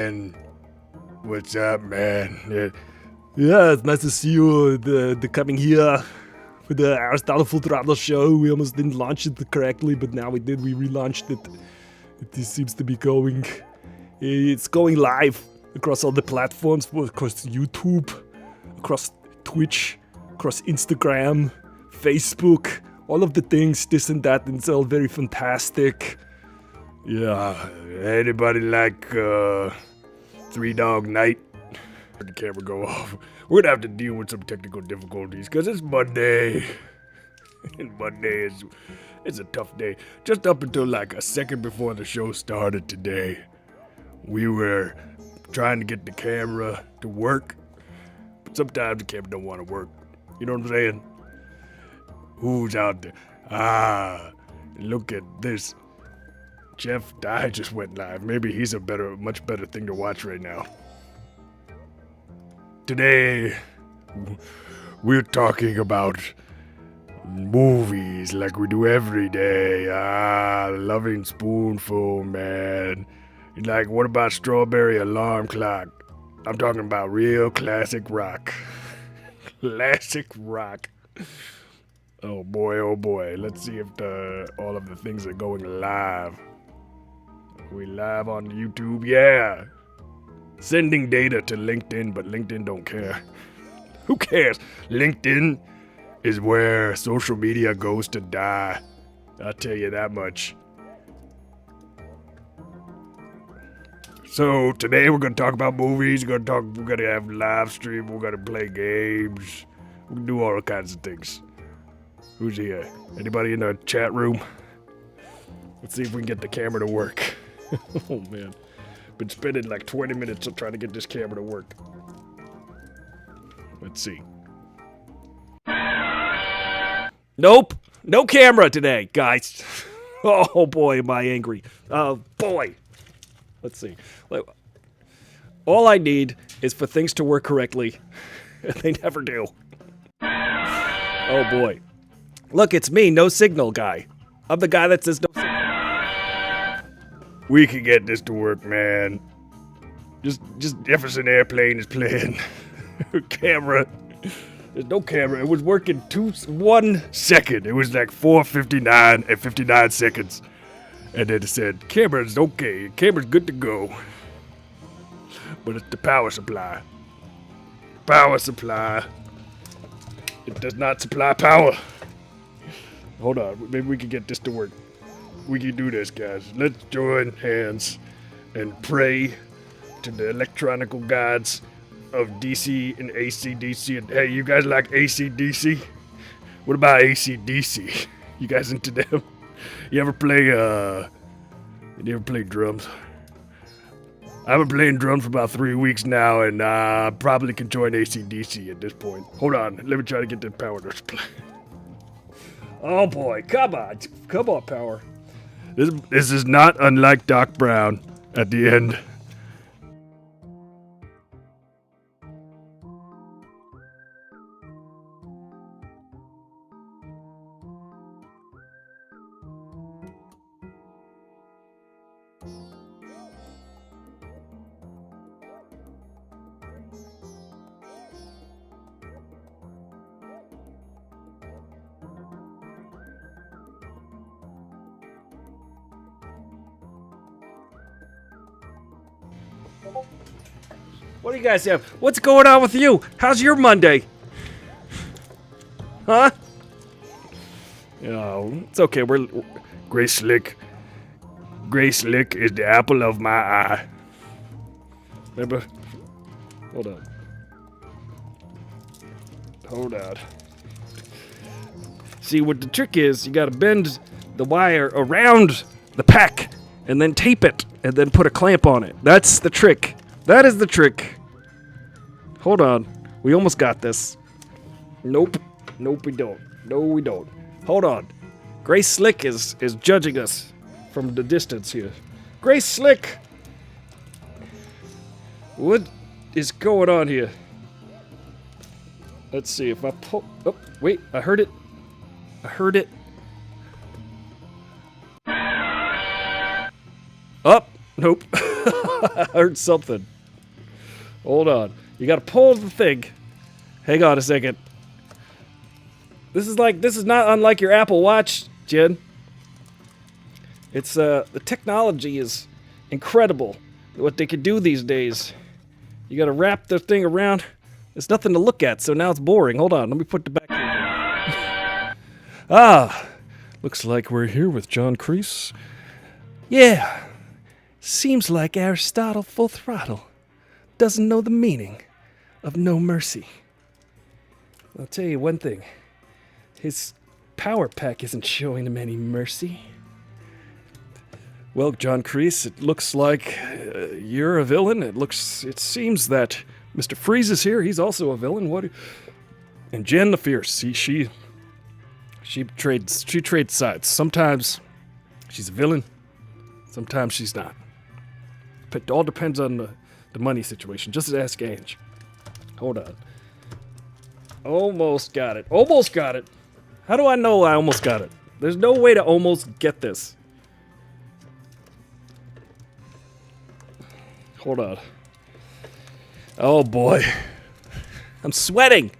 And what's up, man? Yeah, it's nice to see you. The coming here for the Aristotle Full Throttle show. We almost didn't launch it correctly, but now we did. We relaunched it. It seems to be going. It's going live across all the platforms, across YouTube, across Twitch, across Instagram, Facebook, all of the things, this and that, and it's all very fantastic. Yeah, anybody like Three Dog Night? The camera go off. We're gonna have to deal with some technical difficulties because it's Monday. And Monday it's a tough day. Just up until like a second before the show started today, we were trying to get the camera to work. But sometimes the camera don't want to work. You know what I'm saying? Who's out there? Ah, look at this. Jeff Dye just went live. Maybe he's a much better thing to watch right now. Today, we're talking about movies like we do every day. Loving Spoonful, man. Like, what about Strawberry Alarm Clock? I'm talking about real classic rock. Classic rock. Oh boy. Let's see if all of the things are going live. We live on YouTube, yeah. Sending data to LinkedIn, but LinkedIn don't care. Who cares? LinkedIn is where social media goes to die. I'll tell you that much. So today we're gonna talk about movies. We're gonna have live stream. We're gonna play games. We're gonna do all kinds of things. Who's here? Anybody in the chat room? Let's see if we can get the camera to work. Oh man, been spending like 20 minutes trying to get this camera to work. Let's see. Nope, no camera today, guys. Oh boy, am I angry. Oh boy. Let's see. All I need is for things to work correctly, and they never do. Oh boy. Look, it's me, no signal guy. I'm the guy that says no signal. We can get this to work, man. Just Jefferson Airplane is playing. Camera. There's no camera. It was working 1 second. It was like 4:59 and 59 seconds. And then it said, camera's okay. Camera's good to go. But it's the power supply. Power supply. It does not supply power. Hold on. Maybe we can get this to work. We can do this, guys. Let's join hands and pray to the electronical gods of DC and AC/DC. And hey, you guys like AC/DC? What about AC/DC? You guys into them? You ever play drums? I've been playing drums for about 3 weeks now, and probably can join AC/DC at this point. Hold on, let me try to get the power to play. Oh boy, come on, power. This is not unlike Doc Brown at the end. What do you guys have? What's going on with you? How's your Monday? Huh? Oh, it's okay. We're Grace Slick. Grace Slick is the apple of my eye. Remember? Hold on. See, what the trick is, you gotta bend the wire around the pack and then tape it and then put a clamp on it. That's the trick. That is the trick. Hold on. We almost got this. Nope, we don't. No, we don't. Hold on. Grace Slick is judging us from the distance here. Grace Slick! What is going on here? Let's see if I pull... Oh, wait, I heard it. Up. Nope. I heard something. Hold on. You gotta pull the thing. Hang on a second. This is not unlike your Apple Watch, Jen. It's, the technology is incredible. What they can do these days. You gotta wrap the thing around. There's nothing to look at, so now it's boring. Hold on, let me put the back here. Looks like we're here with John Kreese. Yeah. Seems like Aristotle Full Throttle doesn't know the meaning of no mercy. I'll tell you one thing. His power pack isn't showing him any mercy. Well, John Kreese, it looks like you're a villain. It seems that Mr. Freeze is here. He's also a villain. And Jen the Fierce. See, she trades sides. Sometimes she's a villain. Sometimes she's not. It all depends on the money situation. Just ask Ange. Hold on. Almost got it. Almost got it. How do I know I almost got it? There's no way to almost get this. Hold on. Oh boy. I'm sweating.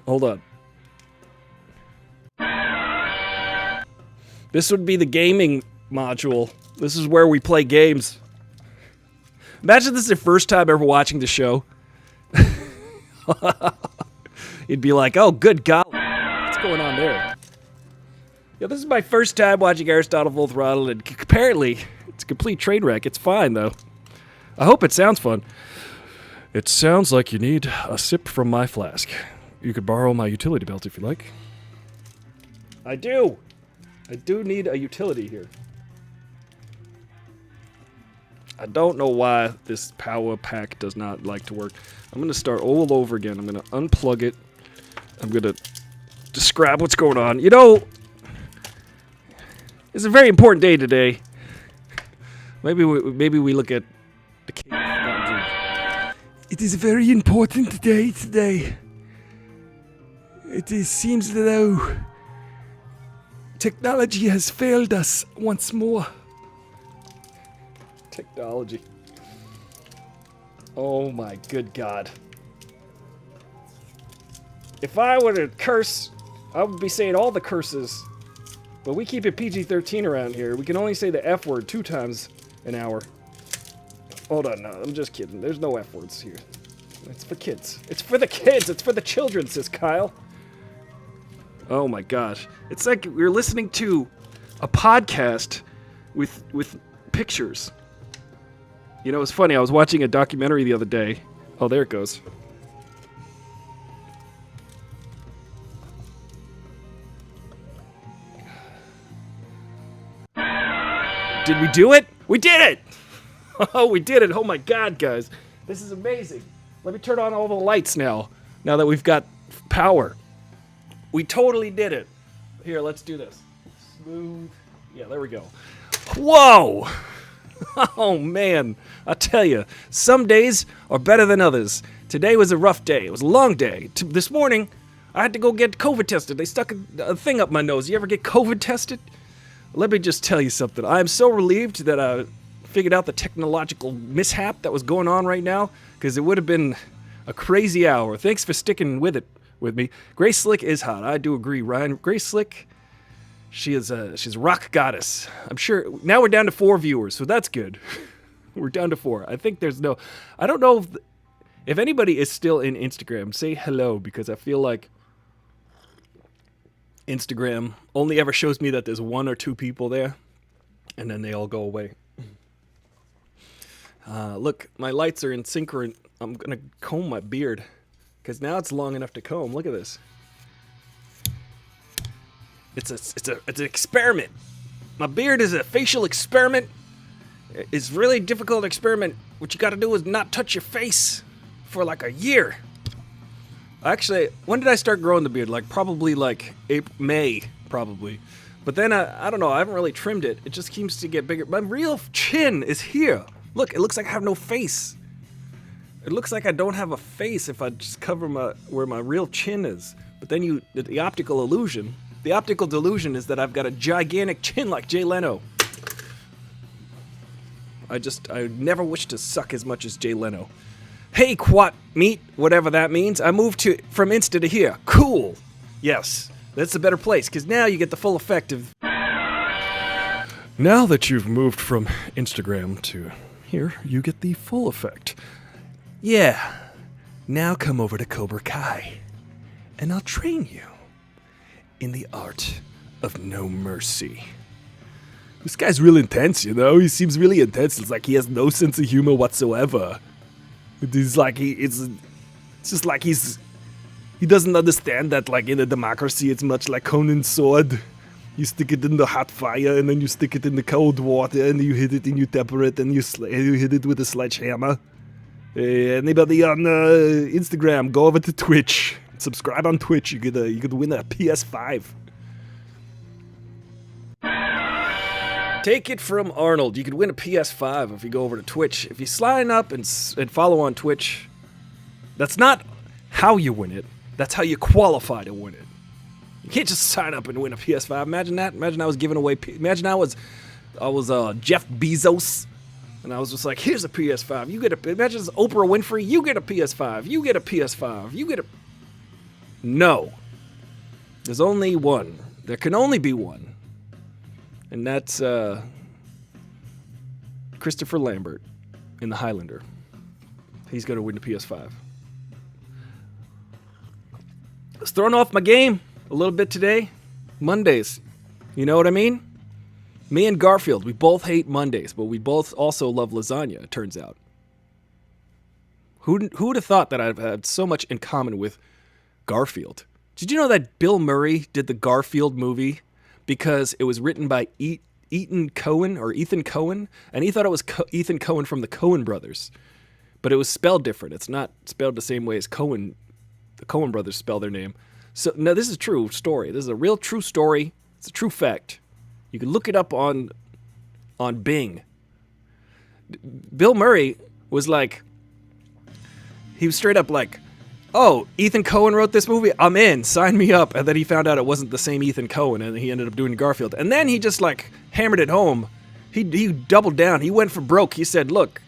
Hold on. This would be the gaming module. This is where we play games. Imagine this is your first time ever watching the show. You'd be like, oh, good golly. What's going on there? Yeah, this is my first time watching Aristotle Full Throttle, and apparently it's a complete train wreck. It's fine, though. I hope it sounds fun. It sounds like you need a sip from my flask. You could borrow my utility belt if you like. I do. I do need a utility here. I don't know why this power pack does not like to work. I'm going to start all over again. I'm going to unplug it. I'm going to describe what's going on. You know, it's a very important day today. Maybe we look at the cave. It is a very important day today. Seems as though technology has failed us once more. Technology. Oh my good God. If I were to curse, I would be saying all the curses. But we keep it PG-13 around here. We can only say the F word 2 times an hour. Hold on, no, I'm just kidding. There's no F words here. It's for kids. It's for the kids. It's for the children, says Kyle. Oh my gosh. It's like we're listening to a podcast with pictures. You know, it's funny. I was watching a documentary the other day. Oh, there it goes. Did we do it? We did it! Oh, we did it. Oh my God, guys. This is amazing. Let me turn on all the lights now that we've got power. We totally did it. Here, let's do this. Smooth. Yeah, there we go. Whoa! Oh, man. I tell you, some days are better than others. Today was a rough day. It was a long day. This morning, I had to go get COVID tested. They stuck a thing up my nose. You ever get COVID tested? Let me just tell you something. I am so relieved that I figured out the technological mishap that was going on right now, because it would have been a crazy hour. Thanks for sticking with me. Grace Slick is hot. I do agree, Ryan. Grace Slick, she's a rock goddess. I'm sure now we're down to 4 viewers, so that's good. We're down to 4. I think I don't know if anybody is still in Instagram. Say hello, because I feel like Instagram only ever shows me that there's 1 or 2 people there, and then they all go away. Look, my lights are in synchron. I'm gonna comb my beard, because now it's long enough to comb. Look at this. It's an experiment. My beard is a facial experiment. It's really difficult experiment. What you got to do is not touch your face for like a year. Actually, when did I start growing the beard? Probably April, May, probably. But then I don't know. I haven't really trimmed it. It just seems to get bigger. My real chin is here. Look, it looks like I have no face. It looks like I don't have a face if I just cover where my real chin is. But then the optical illusion. The optical delusion is that I've got a gigantic chin like Jay Leno. I never wish to suck as much as Jay Leno. Hey, Quat Meat, whatever that means. I moved from Insta to here. Cool. Yes, that's a better place, because now you get the full effect of... Now that you've moved from Instagram to here, you get the full effect. Yeah. Now come over to Cobra Kai, and I'll train you in the art of no mercy. This guy's real intense, you know? He seems really intense. It's like he has no sense of humor whatsoever. It's like it's just like he doesn't understand that, like, in a democracy, it's much like Conan's sword. You stick it in the hot fire, and then you stick it in the cold water, and you hit it, and you temper it, and you hit it with a sledgehammer. Anybody on Instagram, go over to Twitch. Subscribe on Twitch. You could win a PS5. Take it from Arnold. You could win a PS5 if you go over to Twitch. If you sign up and follow on Twitch, that's not how you win it. That's how you qualify to win it. You can't just sign up and win a PS5. Imagine that. Imagine I was giving away. Imagine I was Jeff Bezos, and I was just like, here's a PS5. You get a. Imagine it's Oprah Winfrey. You get a PS5. You get a PS5. You get a. No. There's only one. There can only be one. And that's Christopher Lambert in The Highlander. He's going to win the PS5. I was thrown off my game a little bit today. Mondays. You know what I mean? Me and Garfield, we both hate Mondays, but we both also love lasagna, it turns out. Who would have thought that I'd had so much in common with Garfield? Did you know that Bill Murray did the Garfield movie because it was written by Ethan Cohen, and he thought it was Ethan Cohen from the Coen brothers, but it was spelled different. It's not spelled the same way as Cohen. The Coen brothers spell their name. So no, this is a true story. This is a real true story. It's a true fact. You can look it up on Bing. Bill Murray was like, he was straight up like, oh, Ethan Cohen wrote this movie? I'm in. Sign me up. And then he found out it wasn't the same Ethan Cohen, and he ended up doing Garfield. And then he just, like, hammered it home. He doubled down. He went for broke. He said, look,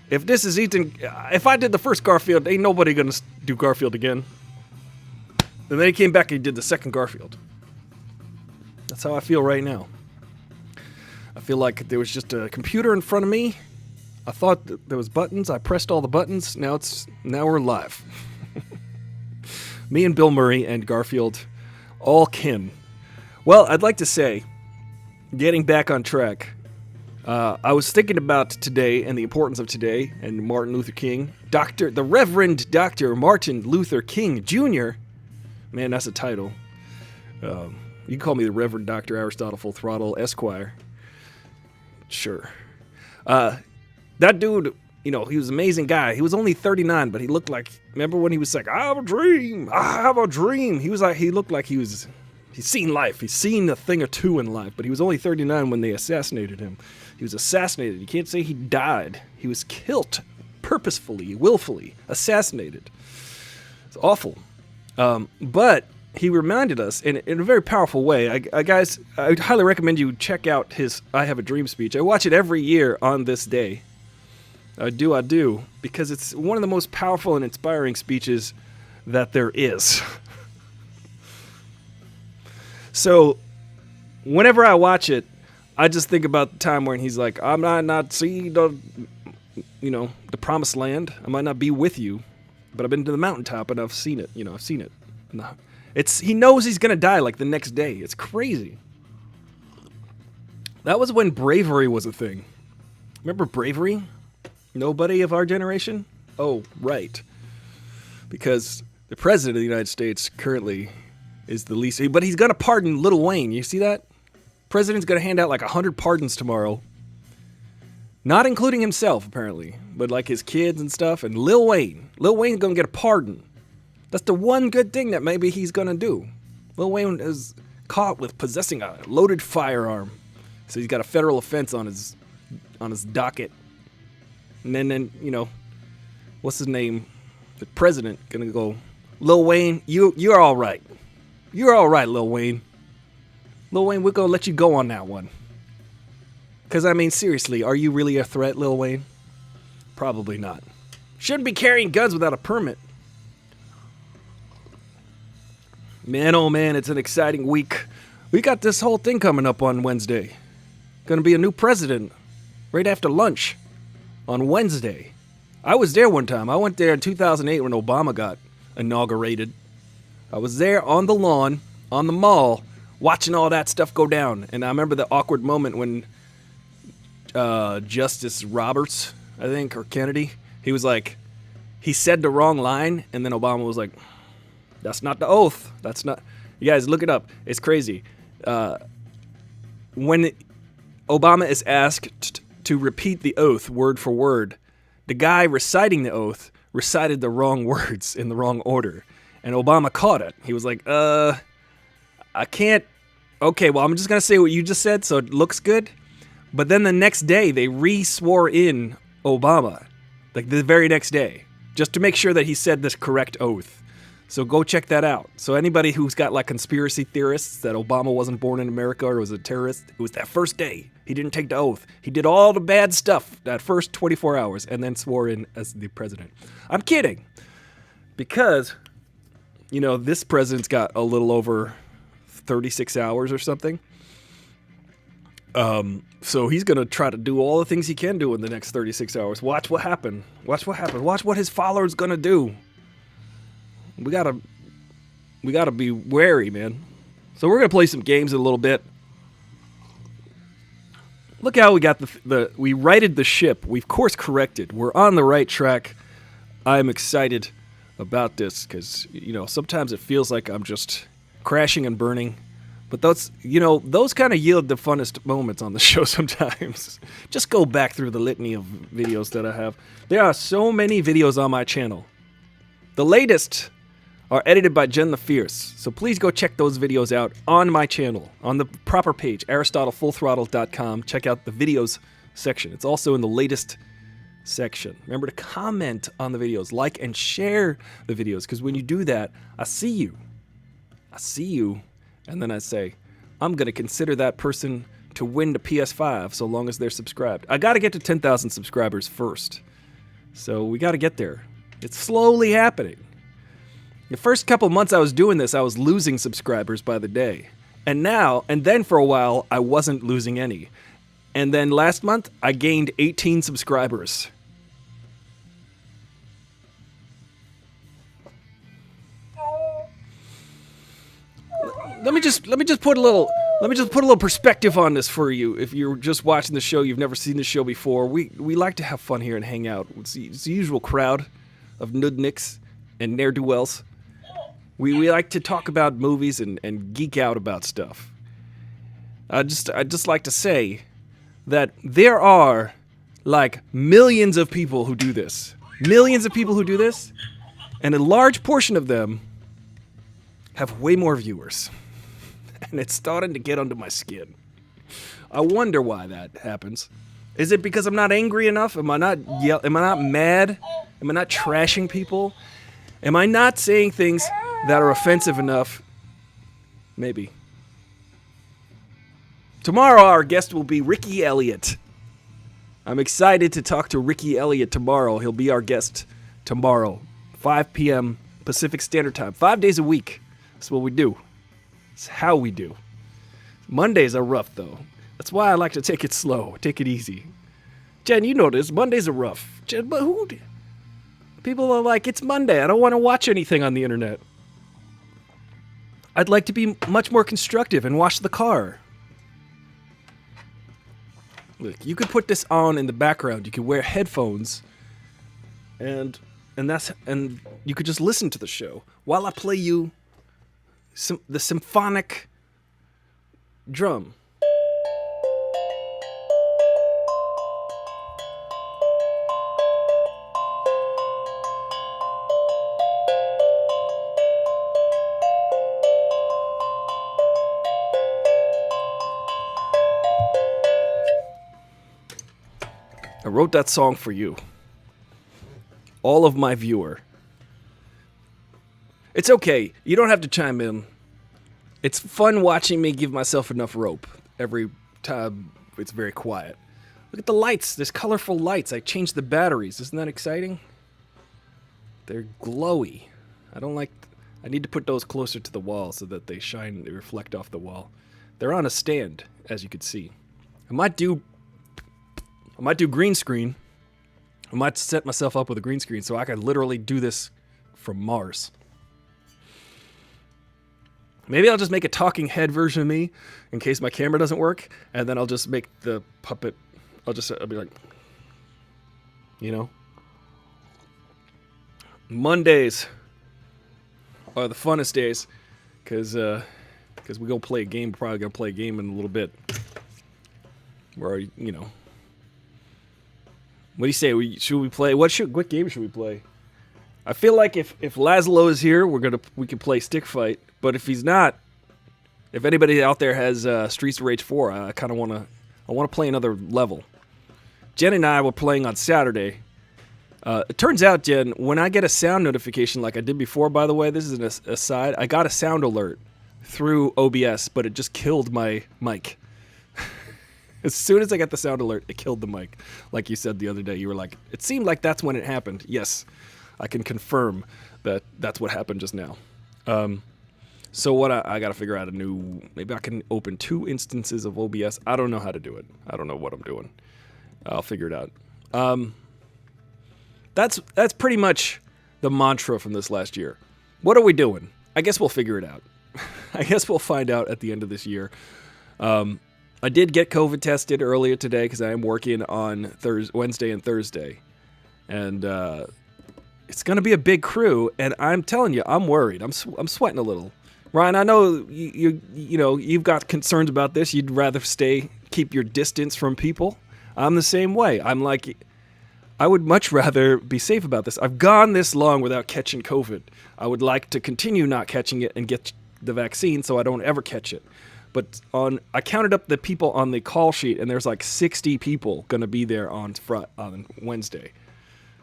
if this is Ethan... If I did the first Garfield, ain't nobody gonna do Garfield again. And then he came back and he did the second Garfield. That's how I feel right now. I feel like there was just a computer in front of me. I thought that there was buttons. I pressed all the buttons. Now we're live. Me and Bill Murray and Garfield, all kin. Well, I'd like to say, getting back on track, I was thinking about today and the importance of today and Martin Luther King. The Reverend Dr. Martin Luther King Jr. Man, that's a title. You can call me the Reverend Dr. Aristotle Full Throttle Esquire. Sure. That dude... You know, he was an amazing guy. He was only 39, but he looked like, remember when he was like, I have a dream. He looked like he's seen life. He's seen a thing or two in life, but he was only 39 when they assassinated him. He was assassinated. You can't say he died. He was killed purposefully, willfully, assassinated. It's awful. But he reminded us in a very powerful way. Guys, I would highly recommend you check out his I Have a Dream speech. I watch it every year on this day. I do, because it's one of the most powerful and inspiring speeches that there is. So, whenever I watch it, I just think about the time when he's like, I might not see the promised land. I might not be with you, but I've been to the mountaintop and I've seen it. I've seen it. He knows he's going to die like the next day. It's crazy. That was when bravery was a thing. Remember bravery? Nobody of our generation? Oh, right. Because the president of the United States currently is the least... But he's going to pardon Lil Wayne. You see that? President's going to hand out like 100 pardons tomorrow. Not including himself, apparently. But like his kids and stuff. And Lil Wayne. Lil Wayne's going to get a pardon. That's the one good thing that maybe he's going to do. Lil Wayne is caught with possessing a loaded firearm. So he's got a federal offense on his docket. And then, what's his name? The president gonna go, Lil Wayne, you're all right. You're all right, Lil Wayne. Lil Wayne, we're gonna let you go on that one. Because, I mean, seriously, are you really a threat, Lil Wayne? Probably not. Shouldn't be carrying guns without a permit. Man, oh man, it's an exciting week. We got this whole thing coming up on Wednesday. Gonna be a new president right after lunch on Wednesday. I was there one time. I went there in 2008 when Obama got inaugurated. I was there on the lawn, on the mall, watching all that stuff go down. And I remember the awkward moment when Justice Roberts, I think, or Kennedy, he was like, he said the wrong line, and then Obama was like, that's not the oath. That's not. You guys, look it up. It's crazy. When Obama is asked to repeat the oath word for word, the guy reciting the oath recited the wrong words in the wrong order. And Obama caught it. He was like, I can't. Okay, well, I'm just going to say what you just said, so it looks good. But then the next day, they re-swore in Obama. Like the very next day. Just to make sure that he said this correct oath. So go check that out. So anybody who's got like conspiracy theorists that Obama wasn't born in America or was a terrorist, it was that first day. He didn't take the oath. He did all the bad stuff that first 24 hours and then swore in as the president. I'm kidding. Because, you know, this president's got a little over 36 hours or something. So he's going to try to do all the things he can do in the next 36 hours. Watch what happens. Watch what happens. Watch what his followers going to do. We gotta be wary, man. So we're gonna play some games in a little bit. Look how we got we righted the ship. We've course corrected. We're on the right track. I'm excited about this because, you know, sometimes it feels like I'm just crashing and burning. But those kind of yield the funnest moments on the show sometimes. Just go back through the litany of videos that I have. There are so many videos on my channel. The latest are edited by Jen the Fierce, so please go check those videos out on my channel, on the proper page, AristotleFullThrottle.com. Check out the videos section. It's also in the latest section. Remember to comment on the videos, like and share the videos, because when you do that, I see you. And then I say, I'm going to consider that person to win the PS5 so long as they're subscribed. I got to get to 10,000 subscribers first, so we got to get there. It's slowly happening. The first couple months I was doing this, I was losing subscribers by the day. And then for a while, I wasn't losing any. And then last month, I gained 18 subscribers. Let me just put a little perspective on this for you. If you're just watching the show, you've never seen the show before. We like to have fun here and hang out. It's the usual crowd of nudniks and ne'er-do-wells. We like to talk about movies and geek out about stuff. I'd just like to say that there are like millions of people who do this. And a large portion of them have way more viewers. And it's starting to get under my skin. I wonder why that happens. Is it because I'm not angry enough? Am I not mad? Am I not trashing people? Am I not saying things that are offensive enough? Maybe. Tomorrow our guest will be Ricky Elliott. I'm excited to talk to Ricky Elliott tomorrow. He'll be our guest tomorrow, 5 p.m. Pacific Standard Time, 5 days a week. That's what we do. It's how we do. Mondays are rough, though. That's why I like to take it slow, take it easy. Jen, you know this. Mondays are rough. Jen, but who... People are like, it's Monday. I don't want to watch anything on the internet. I'd like to be much more constructive and wash the car. Look, you could put this on in the background. You could wear headphones, and you could just listen to the show while I play you the symphonic drum. I wrote that song for you. All of my viewer. It's okay. You don't have to chime in. It's fun watching me give myself enough rope every time it's very quiet. Look at the lights. There's colorful lights. I changed the batteries. Isn't that exciting? They're glowy. I need to put those closer to the wall so that they reflect off the wall. They're on a stand, as you can see. I might do green screen. I might set myself up with a green screen so I can literally do this from Mars. Maybe I'll just make a talking head version of me in case my camera doesn't work, and then I'll just make the puppet. I'll be like, Mondays are the funnest days, because we gonna play a game. We're probably gonna play a game in a little bit. Where what do you say? Should we play? What game should we play? I feel like if Laszlo is here, we can play Stick Fight. But if he's not, if anybody out there has Streets of Rage 4, I kind of want to play another level. Jen and I were playing on Saturday. It turns out, Jen, when I get a sound notification like I did before, by the way, this is an aside, I got a sound alert through OBS, but it just killed my mic. As soon as I got the sound alert, it killed the mic. Like you said the other day, you were like, it seemed like that's when it happened. Yes, I can confirm that that's what happened just now. So what I got to figure out maybe I can open 2 instances of OBS. I don't know how to do it. I don't know what I'm doing. I'll figure it out. That's pretty much the mantra from this last year. What are we doing? I guess we'll figure it out. I guess we'll find out at the end of this year. I did get COVID tested earlier today because I am working on Wednesday and Thursday. And it's going to be a big crew, and I'm telling you, I'm worried. I'm sweating a little. Ryan, I know you've got concerns about this. You'd rather keep your distance from people. I'm the same way. I'm like, I would much rather be safe about this. I've gone this long without catching COVID. I would like to continue not catching it and get the vaccine so I don't ever catch it. But I counted up the people on the call sheet, and there's like 60 people going to be there on Wednesday.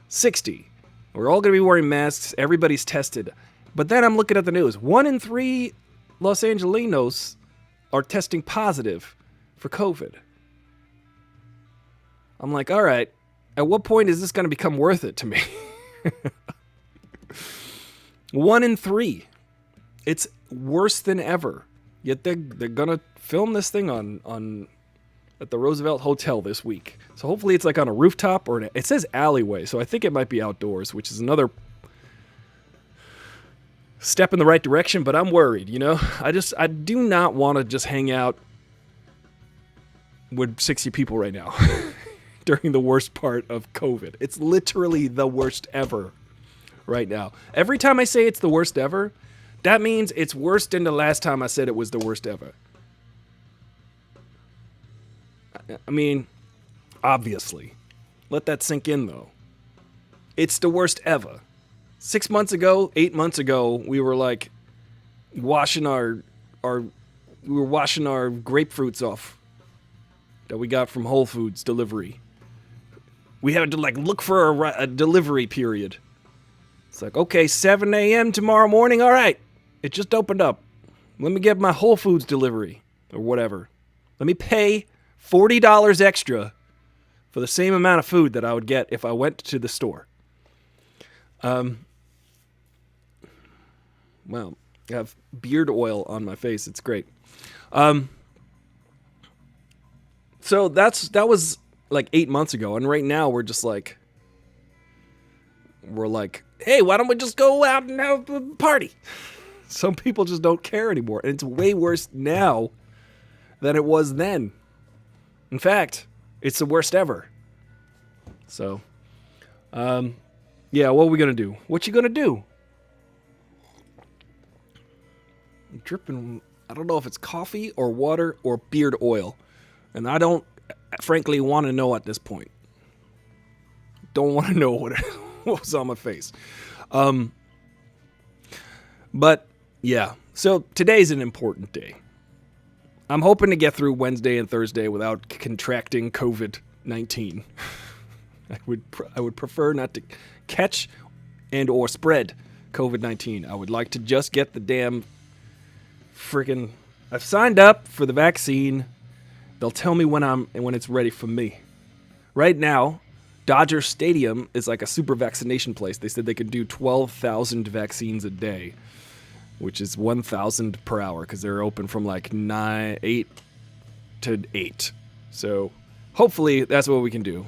60. We're all going to be wearing masks. Everybody's tested. But then I'm looking at the news. 1 in 3 Los Angelinos are testing positive for COVID. I'm like, all right, at what point is this going to become worth it to me? 1 in 3. It's worse than ever. Yet they're going to film this thing at the Roosevelt Hotel this week. So hopefully it's like on a rooftop or it says alleyway, so I think it might be outdoors, which is another step in the right direction, but I'm worried, I do not want to just hang out with 60 people right now during the worst part of COVID. It's literally the worst ever right now. Every time I say it's the worst ever, that means it's worse than the last time I said it was the worst ever. I mean, obviously. Let that sink in, though. It's the worst ever. 6 months ago, 8 months ago, we were like washing our grapefruits off that we got from Whole Foods delivery. We had to look for a delivery period. It's like, okay, 7 a.m. tomorrow morning. All right, it just opened up. Let me get my Whole Foods delivery or whatever. Let me pay $40 extra for the same amount of food that I would get if I went to the store. Well, I have beard oil on my face. It's great. So that was like 8 months ago, and right now we're like, hey, why don't we just go out and have a party? Some people just don't care anymore, and it's way worse now than it was then. In fact, it's the worst ever. So, yeah, what are we gonna do? What you gonna do? I'm dripping. I don't know if it's coffee or water or beard oil, and I don't, frankly, want to know at this point. Don't want to know what was on my face. But yeah, so today's an important day. I'm hoping to get through Wednesday and Thursday without contracting COVID-19. I would prefer not to catch and or spread COVID-19. I would like to just get the damn freaking... I've signed up for the vaccine, They'll tell me when it's ready for me. Right now, Dodger Stadium is like a super vaccination place. They said they could do 12,000 vaccines a day, which is 1,000 per hour because they're open from like 8 to 8. So hopefully that's what we can do.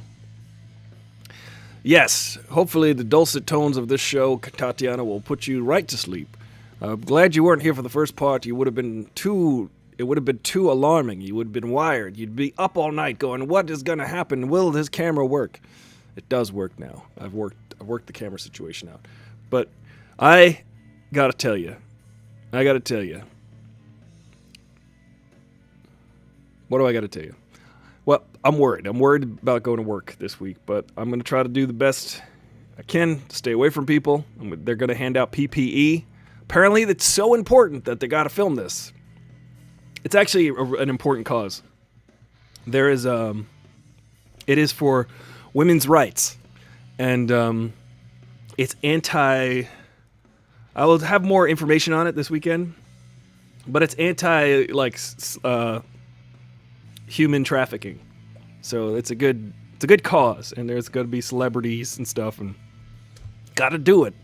Yes, hopefully the dulcet tones of this show, Tatiana, will put you right to sleep. I'm glad you weren't here for the first part. It would have been too alarming. You would have been wired. You'd be up all night going, what is going to happen? Will this camera work? It does work now. I've worked the camera situation out. But I got to tell you. What do I got to tell you? Well, I'm worried. I'm worried about going to work this week, but I'm going to try to do the best I can to stay away from people. They're going to hand out PPE. Apparently, it's so important that they got to film this. It's actually an important cause. There is, it is for women's rights, and it's anti. I will have more information on it this weekend, but it's anti human trafficking. So it's a good cause, and there's going to be celebrities and stuff, and got to do it.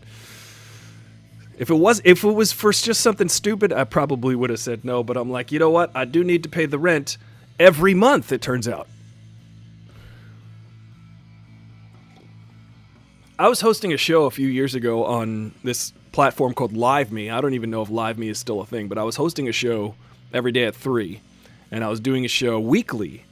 If it was for just something stupid, I probably would have said no, but I'm like, you know what? I do need to pay the rent every month, it turns out. I was hosting a show a few years ago on this platform called LiveMe. I don't even know if LiveMe is still a thing, but I was hosting a show every day at 3, and I was doing a show weekly.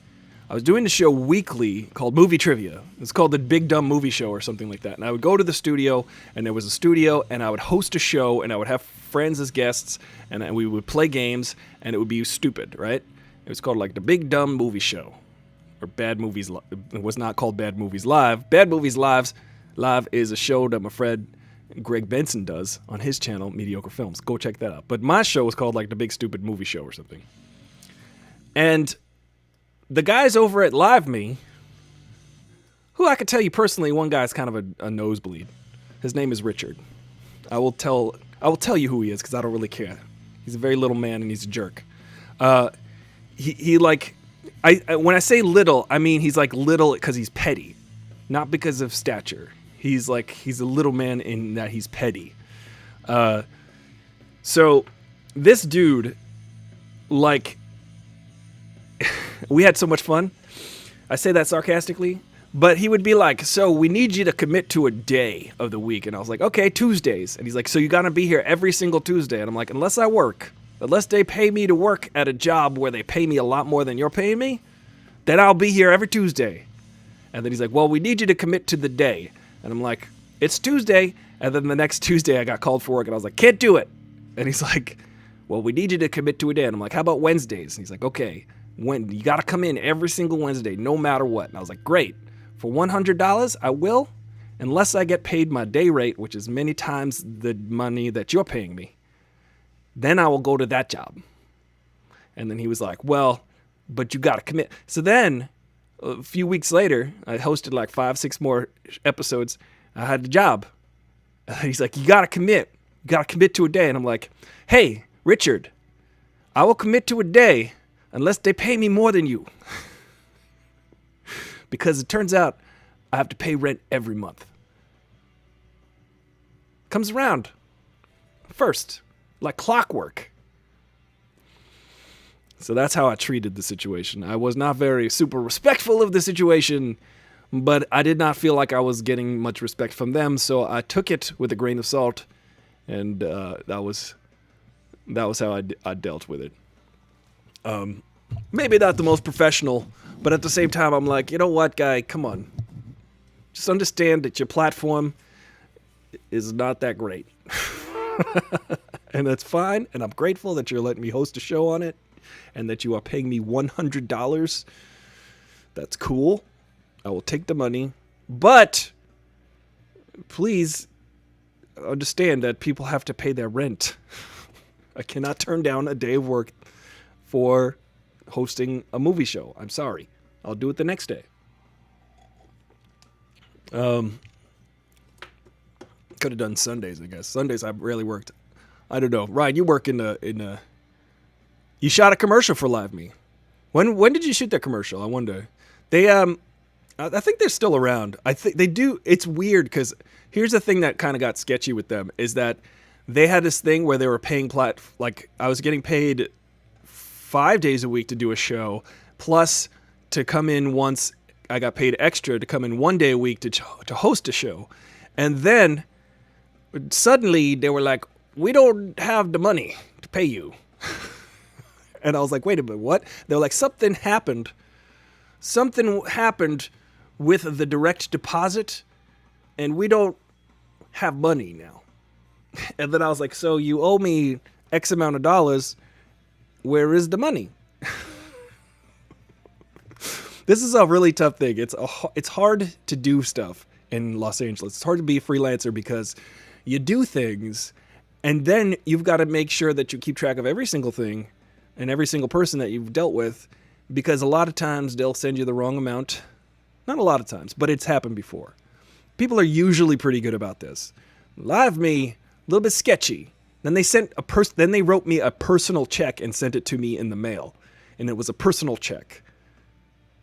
I was doing the show weekly called Movie Trivia. It's called the Big Dumb Movie Show or something like that. And I would go to the studio, and there was a studio, and I would host a show, and I would have friends as guests, and we would play games, and it would be stupid, right? It was called like the Big Dumb Movie Show, or Bad Movies. It was not called Bad Movies Live. Bad Movies Live is a show that my friend Greg Benson does on his channel, Mediocre Films. Go check that out. But my show was called like the Big Stupid Movie Show or something. And the guys over at LiveMe, who I could tell you personally, one guy's kind of a nosebleed. His name is Richard. I will tell you who he is because I don't really care. He's a very little man and he's a jerk. He like, when I say little, I mean he's like little because he's petty, not because of stature. He's a little man in that he's petty. So this dude, like, we had so much fun. I say that sarcastically, but he would be like, so we need you to commit to a day of the week. And I was like, okay, Tuesdays. And he's like, so you got to be here every single Tuesday. And I'm like, unless they pay me to work at a job where they pay me a lot more than you're paying me, then I'll be here every Tuesday. And then he's like, well, we need you to commit to the day. And I'm like, it's Tuesday. And then the next Tuesday I got called for work and I was like, can't do it. And he's like, well, we need you to commit to a day. And I'm like, how about Wednesdays? And he's like, okay. When you got to come in every single Wednesday, no matter what. And I was like, great. For $100, I will, unless I get paid my day rate, which is many times the money that you're paying me. Then I will go to that job. And then he was like, well, but you got to commit. So then a few weeks later, I hosted like 5-6 more episodes. I had the job. He's like, you got to commit. You got to commit to a day. And I'm like, hey, Richard, I will commit to a day unless they pay me more than you. Because it turns out I have to pay rent every month. Comes around. First. Like clockwork. So that's how I treated the situation. I was not very super respectful of the situation, but I did not feel like I was getting much respect from them, so I took it with a grain of salt, and that was how I dealt with it. Maybe not the most professional, but at the same time, I'm like, you know what, guy, come on. Just understand that your platform is not that great. And that's fine, and I'm grateful that you're letting me host a show on it, and that you are paying me $100. That's cool. I will take the money, but please understand that people have to pay their rent. I cannot turn down a day of work for hosting a movie show. I'm sorry. I'll do it the next day. Could have done Sundays, I guess. Sundays I rarely worked. I don't know. Ryan, you work in a you shot a commercial for LiveMe. When did you shoot that commercial? I wonder. They I think they're still around. I think they do. It's weird because here's the thing that kind of got sketchy with them is that they had this thing where they were paying like I was getting paid 5 days a week to do a show, plus to come in once. I got paid extra to come in 1 day a week to host a show, and then suddenly they were like, "We don't have the money to pay you." And I was like, wait a minute, what? They were like, something happened with the direct deposit, and we don't have money now. And then I was like, so you owe me X amount of dollars. Where is the money? This is a really tough thing. It's hard to do stuff in Los Angeles. It's hard to be a freelancer because you do things, and then you've got to make sure that you keep track of every single thing and every single person that you've dealt with, because a lot of times they'll send you the wrong amount. Not a lot of times, but it's happened before. People are usually pretty good about this. A lot of me, a little bit sketchy. Then they wrote me a personal check and sent it to me in the mail, and it was a personal check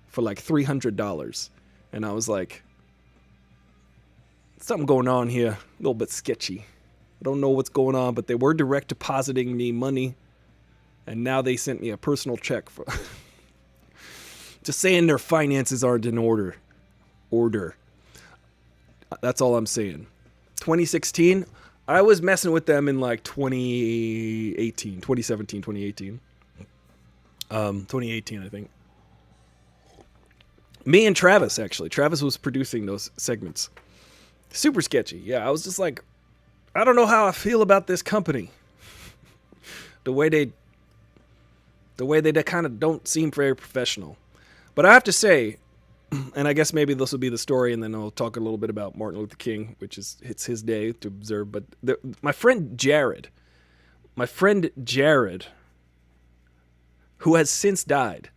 for like $300, and I was like, something going on here, a little bit sketchy. I don't know what's going on, but they were direct depositing me money. And now they sent me a personal check for just saying their finances aren't in order. That's all I'm saying. 2016, I was messing with them in like 2018, 2018, I think. Me and Travis, actually. Travis was producing those segments. Super sketchy. Yeah, I was just like, I don't know how I feel about this company. The way they kind of don't seem very professional. But I have to say, and I guess maybe this will be the story, and then I'll talk a little bit about Martin Luther King, which is it's his day to observe. But my friend Jared, who has since died,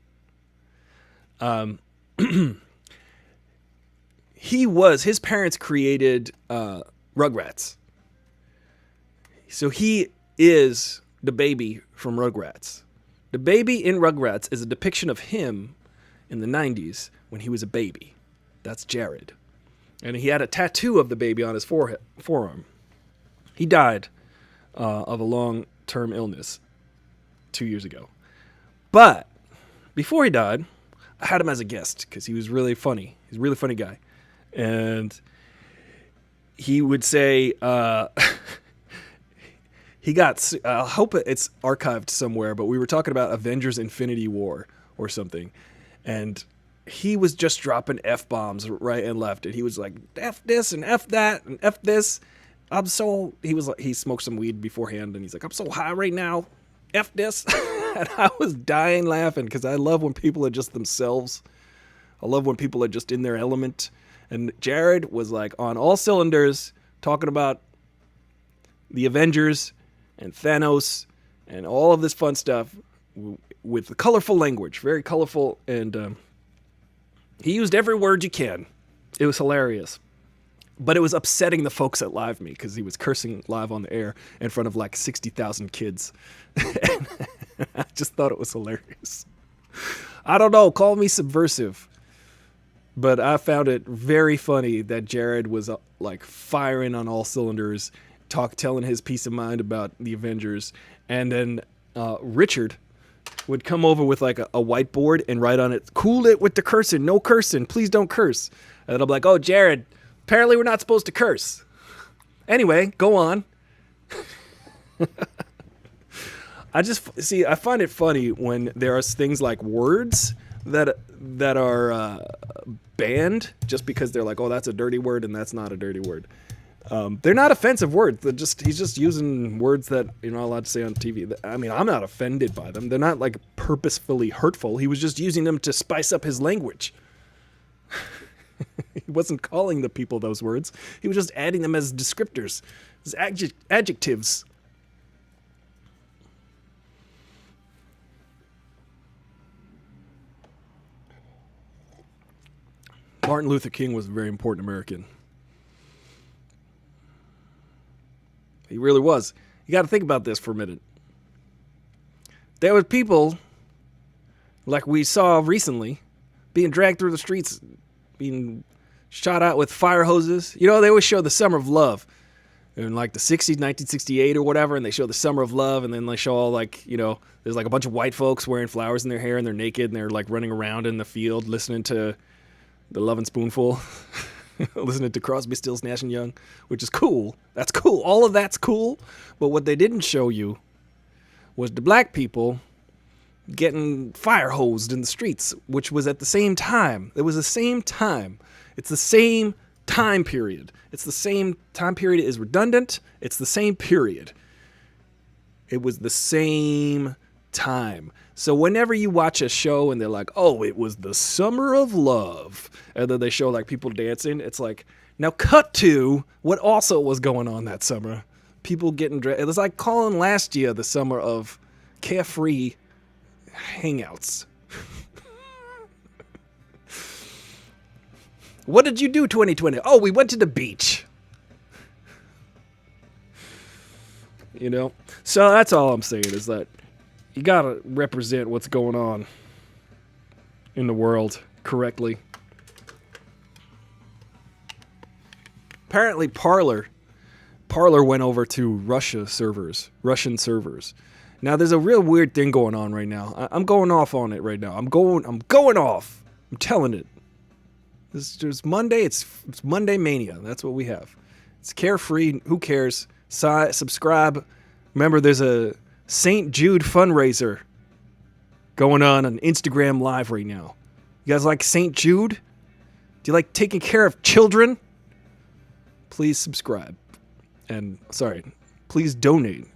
his parents created Rugrats. So he is the baby from Rugrats. The baby in Rugrats is a depiction of him in the 90s when he was a baby. That's Jared. And he had a tattoo of the baby on his forearm. He died of a long-term illness 2 years ago. But before he died, I had him as a guest because he was really funny. He's a really funny guy. And he would say... I hope it's archived somewhere, but we were talking about Avengers Infinity War or something. And he was just dropping F-bombs right and left. And he was like, F this and F that and F this. He smoked some weed beforehand. And he's like, I'm so high right now. F this. And I was dying laughing because I love when people are just themselves. I love when people are just in their element. And Jared was like on all cylinders talking about the Avengers and Thanos and all of this fun stuff with colorful language, very colorful, and he used every word you can. It was hilarious. But it was upsetting the folks at Live Me because he was cursing live on the air in front of like 60,000 kids. And I just thought it was hilarious. I don't know, call me subversive. But I found it very funny that Jared was like firing on all cylinders, telling his peace of mind about the Avengers, and then Richard would come over with like a whiteboard and write on it, "Cool it with the cursing, no cursing, please don't curse." And then I'm like, "Oh, Jared, apparently we're not supposed to curse." Anyway, go on. I find it funny when there are things like words that are banned just because they're like, "Oh, that's a dirty word," and that's not a dirty word. They're not offensive words. He's just using words that you're not allowed to say on TV. I mean, I'm not offended by them. They're not like purposefully hurtful. He was just using them to spice up his language. He wasn't calling the people those words. He was just adding them as descriptors, as adjectives. Martin Luther King was a very important American. He really was. You got to think about this for a minute. There were people like we saw recently, being dragged through the streets, being shot out with fire hoses. You know, they always show the Summer of Love in like the 60s, 1968 or whatever, and they show the Summer of Love, and then they show all like, you know, there's like a bunch of white folks wearing flowers in their hair, and they're naked, and they're like running around in the field listening to the Lovin' Spoonful, listening to Crosby, Stills, Nash & Young, which is cool. That's cool. All of that's cool. But what they didn't show you was the black people getting fire hosed in the streets, which was at the same time. It was the same time. It's the same time period. It's the same time period. It is redundant. It's the same period. It was the same time. So whenever you watch a show and they're like, oh, it was the Summer of Love, and then they show like people dancing, it's like, now cut to what also was going on that summer. People getting dressed. It was like calling last year the summer of carefree hangouts. What did you do 2020? Oh, we went to the beach. You know? So that's all I'm saying is that you gotta represent what's going on in the world correctly. Apparently Parler went over to Russian servers. Now there's a real weird thing going on right now. I'm going off on it right now. I'm going off. I'm telling it. There's Monday. It's Monday Mania. That's what we have. It's carefree. Who cares? Subscribe. Remember, there's a St. Jude fundraiser going on Instagram Live right now. You guys like St. Jude? Do you like taking care of children? Please subscribe. And, please donate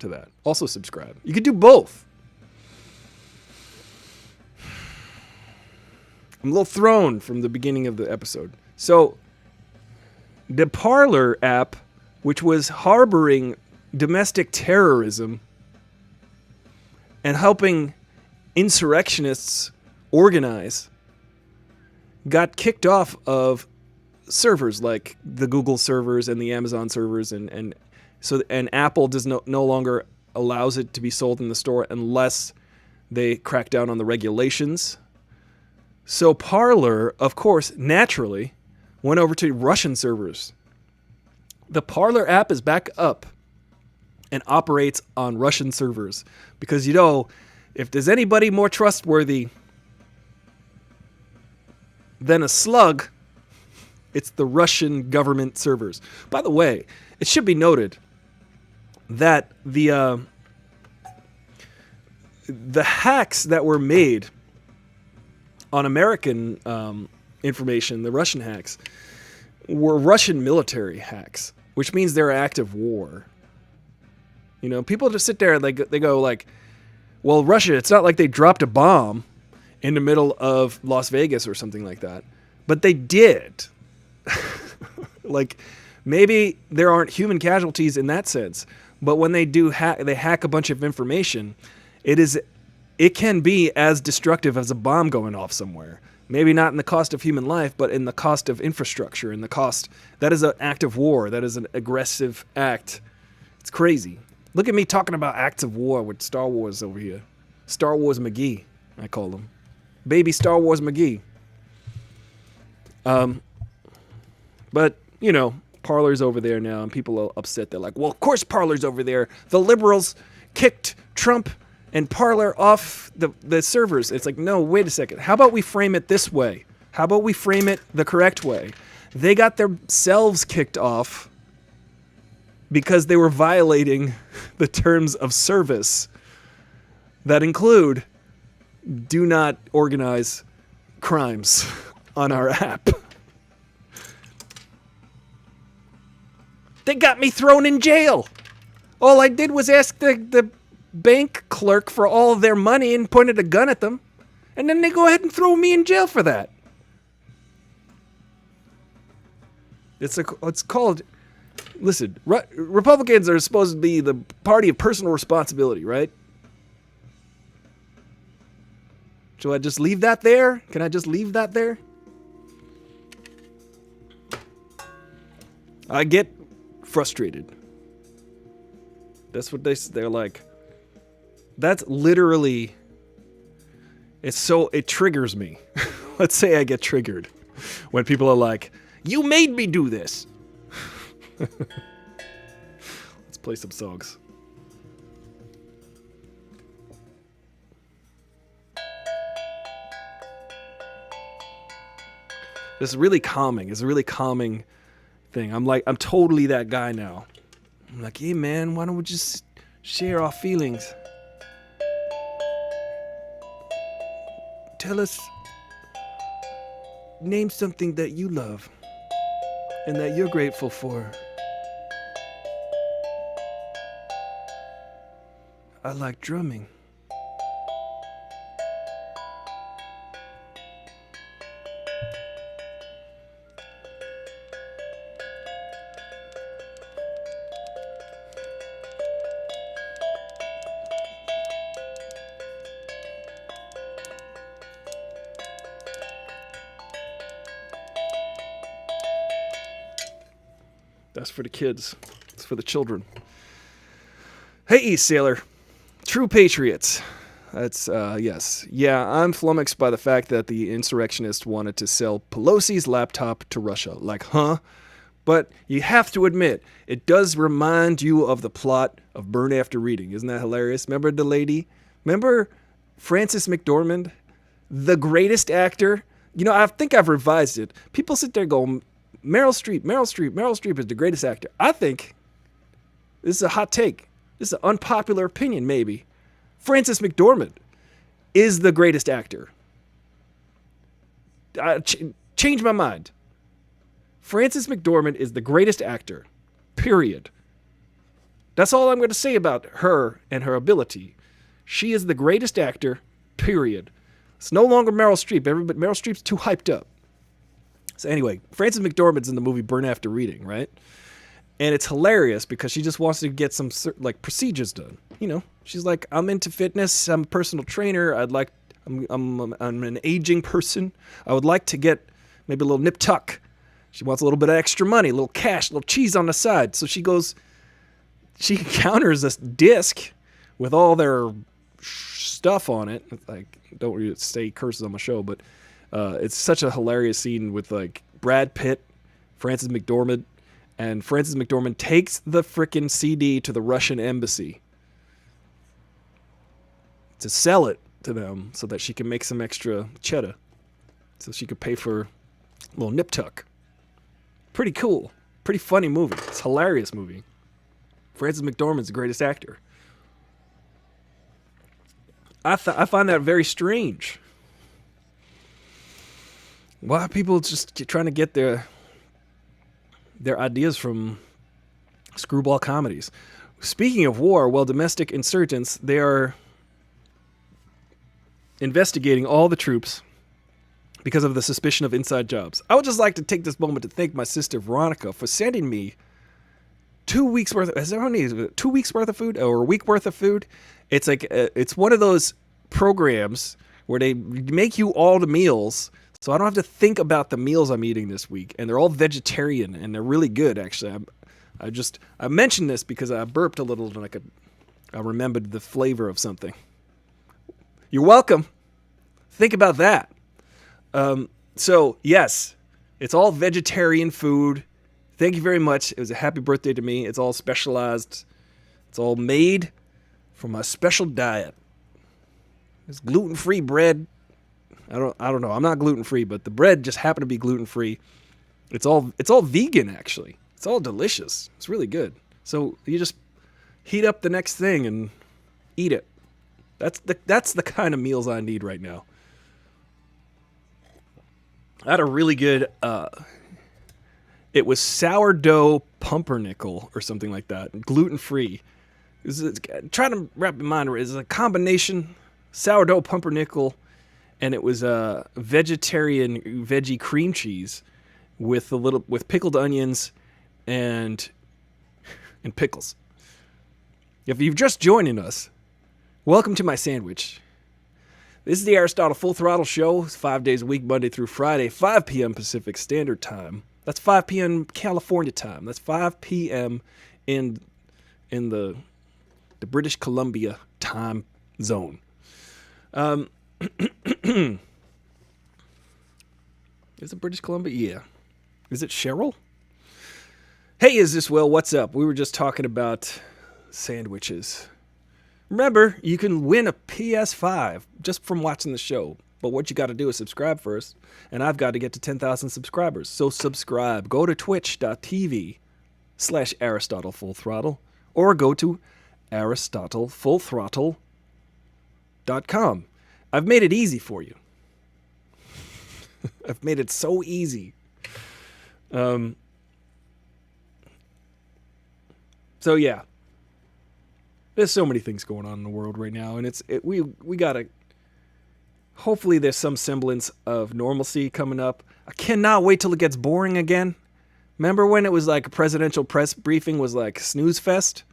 to that. Also subscribe. You could do both. I'm a little thrown from the beginning of the episode. So, the Parler app, which was harboring domestic terrorism and helping insurrectionists organize, got kicked off of servers like the Google servers and the Amazon servers, and Apple does no longer allows it to be sold in the store unless they crack down on the regulations. So Parler, of course, naturally went over to Russian servers. The Parler app is back up and operates on Russian servers because, you know, if there's anybody more trustworthy than a slug, it's the Russian government servers. By the way, it should be noted that the hacks that were made on American information, the Russian hacks, were Russian military hacks, which means they're active war. You know, people just sit there and they go like, well, Russia, it's not like they dropped a bomb in the middle of Las Vegas or something like that. But they did. Like, maybe there aren't human casualties in that sense, but when they do hack a bunch of information, it can be as destructive as a bomb going off somewhere. Maybe not in the cost of human life, but in the cost of infrastructure, in the cost. That is an act of war. That is an aggressive act. It's crazy. Look at me talking about acts of war with Star Wars over here. Star Wars McGee, I call him. Baby Star Wars McGee. But, you know, Parler's over there now, and people are upset. They're like, well, of course Parler's over there. The liberals kicked Trump and Parler off the servers. It's like, no, wait a second. How about we frame it this way? How about we frame it the correct way? They got themselves kicked off because they were violating the terms of service that include do not organize crimes on our app. They got me thrown in jail. All I did was ask the bank clerk for all of their money and pointed a gun at them. And then they go ahead and throw me in jail for that. It's called... Listen, Republicans are supposed to be the party of personal responsibility, right? Shall I just leave that there? Can I just leave that there? I get frustrated. That's what they're like. That's literally It triggers me. Let's say I get triggered when people are like, "You made me do this." Let's play some songs. This is really calming. It's a really calming thing. I'm totally that guy now. I'm like, hey man, why don't we just share our feelings? Tell us, name something that you love and that you're grateful for. I like drumming. That's for the kids. It's for the children. Hey, East Sailor. True patriots. That's, yes. Yeah, I'm flummoxed by the fact that the insurrectionists wanted to sell Pelosi's laptop to Russia. Like, huh? But you have to admit, it does remind you of the plot of Burn After Reading. Isn't that hilarious? Remember the lady? Remember Frances McDormand? The greatest actor? You know, I think I've revised it. People sit there going, Meryl Streep is the greatest actor. I think, this is a hot take. This is an unpopular opinion, maybe. Frances McDormand is the greatest actor. Change my mind. Frances McDormand is the greatest actor. Period. That's all I'm going to say about her and her ability. She is the greatest actor. Period. It's no longer Meryl Streep. Meryl Streep's too hyped up. So anyway, Frances McDormand's in the movie Burn After Reading, right? And it's hilarious because she just wants to get some procedures done. You know, she's like, I'm into fitness. I'm a personal trainer. I'm an aging person. I would like to get maybe a little nip tuck. She wants a little bit of extra money, a little cash, a little cheese on the side. So she encounters this disc with all their stuff on it. Like, don't really say curses on my show, but it's such a hilarious scene with like Brad Pitt, Frances McDormand, and Frances McDormand takes the frickin' CD to the Russian embassy to sell it to them so that she can make some extra cheddar, so she could pay for a little nip tuck. Pretty cool, pretty funny movie. It's a hilarious movie. Frances McDormand's the greatest actor. I find that very strange. Why are people just trying to get their ideas from screwball comedies? Speaking of war, well, domestic insurgents, they are investigating all the troops because of the suspicion of inside jobs. I would just like to take this moment to thank my sister Veronica for sending me 2 weeks worth. Is there only 2 weeks worth of food or a week worth of food? It's like it's one of those programs where they make you all the meals, so I don't have to think about the meals I'm eating this week, and they're all vegetarian and they're really good. Actually, I mentioned this because I burped a little and I remembered the flavor of something. You're welcome. Think about that. So yes, it's all vegetarian food. Thank you very much. It was a happy birthday to me. It's all specialized. It's all made for my special diet. It's gluten-free bread. I don't know. I'm not gluten-free, but the bread just happened to be gluten-free. It's all vegan, actually. It's all delicious. It's really good. So you just heat up the next thing and eat it. That's the kind of meals I need right now. I had a really good, it was sourdough pumpernickel or something like that, gluten-free. Try to wrap your mind around it. It's a combination sourdough pumpernickel, and it was a vegetarian veggie cream cheese with pickled onions and pickles. If you've just joining us, welcome to my sandwich. This is the Aristotle Full Throttle Show. It's 5 days a week, Monday through Friday, 5 p.m. Pacific Standard Time. That's 5 p.m. California time. That's 5 p.m. in the British Columbia time zone. Is it British Columbia? Yeah. Is it Cheryl? Hey, is this Will? What's up? We were just talking about sandwiches. Remember, you can win a PS5 just from watching the show. But what you got to do is subscribe first. And I've got to get to 10,000 subscribers. So subscribe. Go to twitch.tv/Aristotle Full Throttle. Or go to AristotleFullThrottle.com. I've made it easy for you. I've made it so easy. So yeah. There's so many things going on in the world right now, and we gotta. Hopefully, there's some semblance of normalcy coming up. I cannot wait till it gets boring again. Remember when it was like a presidential press briefing was like snooze fest?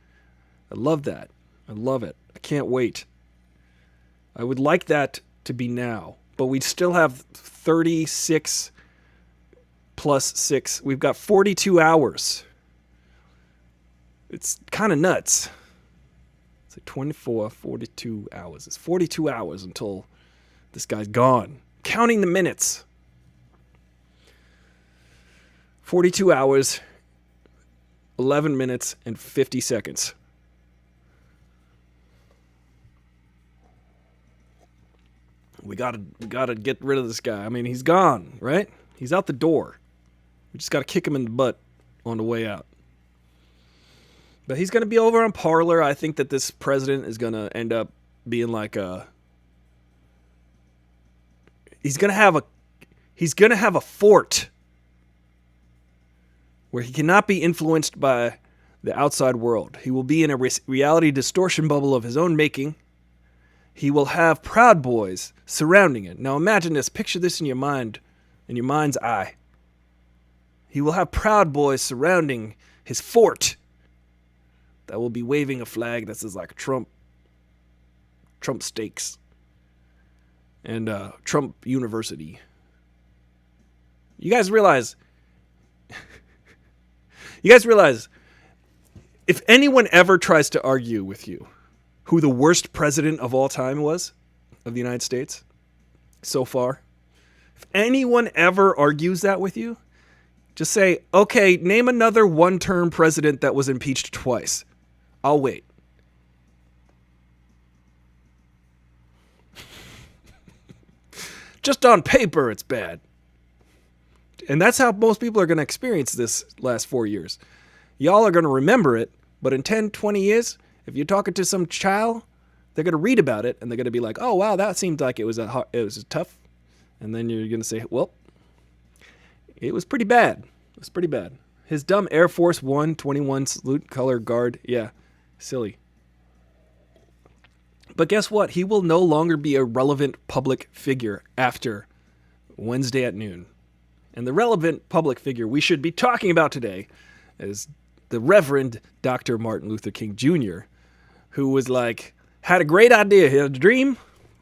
I love that. I love it. I can't wait. I would like that to be now, but we still have 36 plus 6. We've got 42 hours. It's kind of nuts. It's like 24, 42 hours. It's 42 hours until this guy's gone. Counting the minutes. 42 hours, 11 minutes, and 50 seconds. We gotta get rid of this guy. I mean, he's gone, right? He's out the door. We just gotta kick him in the butt on the way out. But he's going to be over on Parler. I think that this president is going to end up being like a... He's going to have a fort where he cannot be influenced by the outside world. He will be in a reality distortion bubble of his own making. He will have Proud Boys surrounding it. Now imagine this. Picture this in your mind, in your mind's eye. He will have Proud Boys surrounding his fort. That will be waving a flag that says like Trump Stakes and Trump University. You guys realize if anyone ever tries to argue with you who the worst president of all time was of the United States so far, if anyone ever argues that with you, just say, okay, name another one-term president that was impeached twice. I'll wait. Just on paper, it's bad. And that's how most people are going to experience this last 4 years. Y'all are going to remember it, but in 10, 20 years, if you're talking to some child, they're going to read about it, and they're going to be like, oh, wow, that seemed like it was tough. And then you're going to say, well, it was pretty bad. It was pretty bad. His dumb Air Force 121 salute color guard, yeah. Silly. But guess what? He will no longer be a relevant public figure after Wednesday at noon. And the relevant public figure we should be talking about today is the Reverend Dr. Martin Luther King Jr., who was like, had a great idea. He had a dream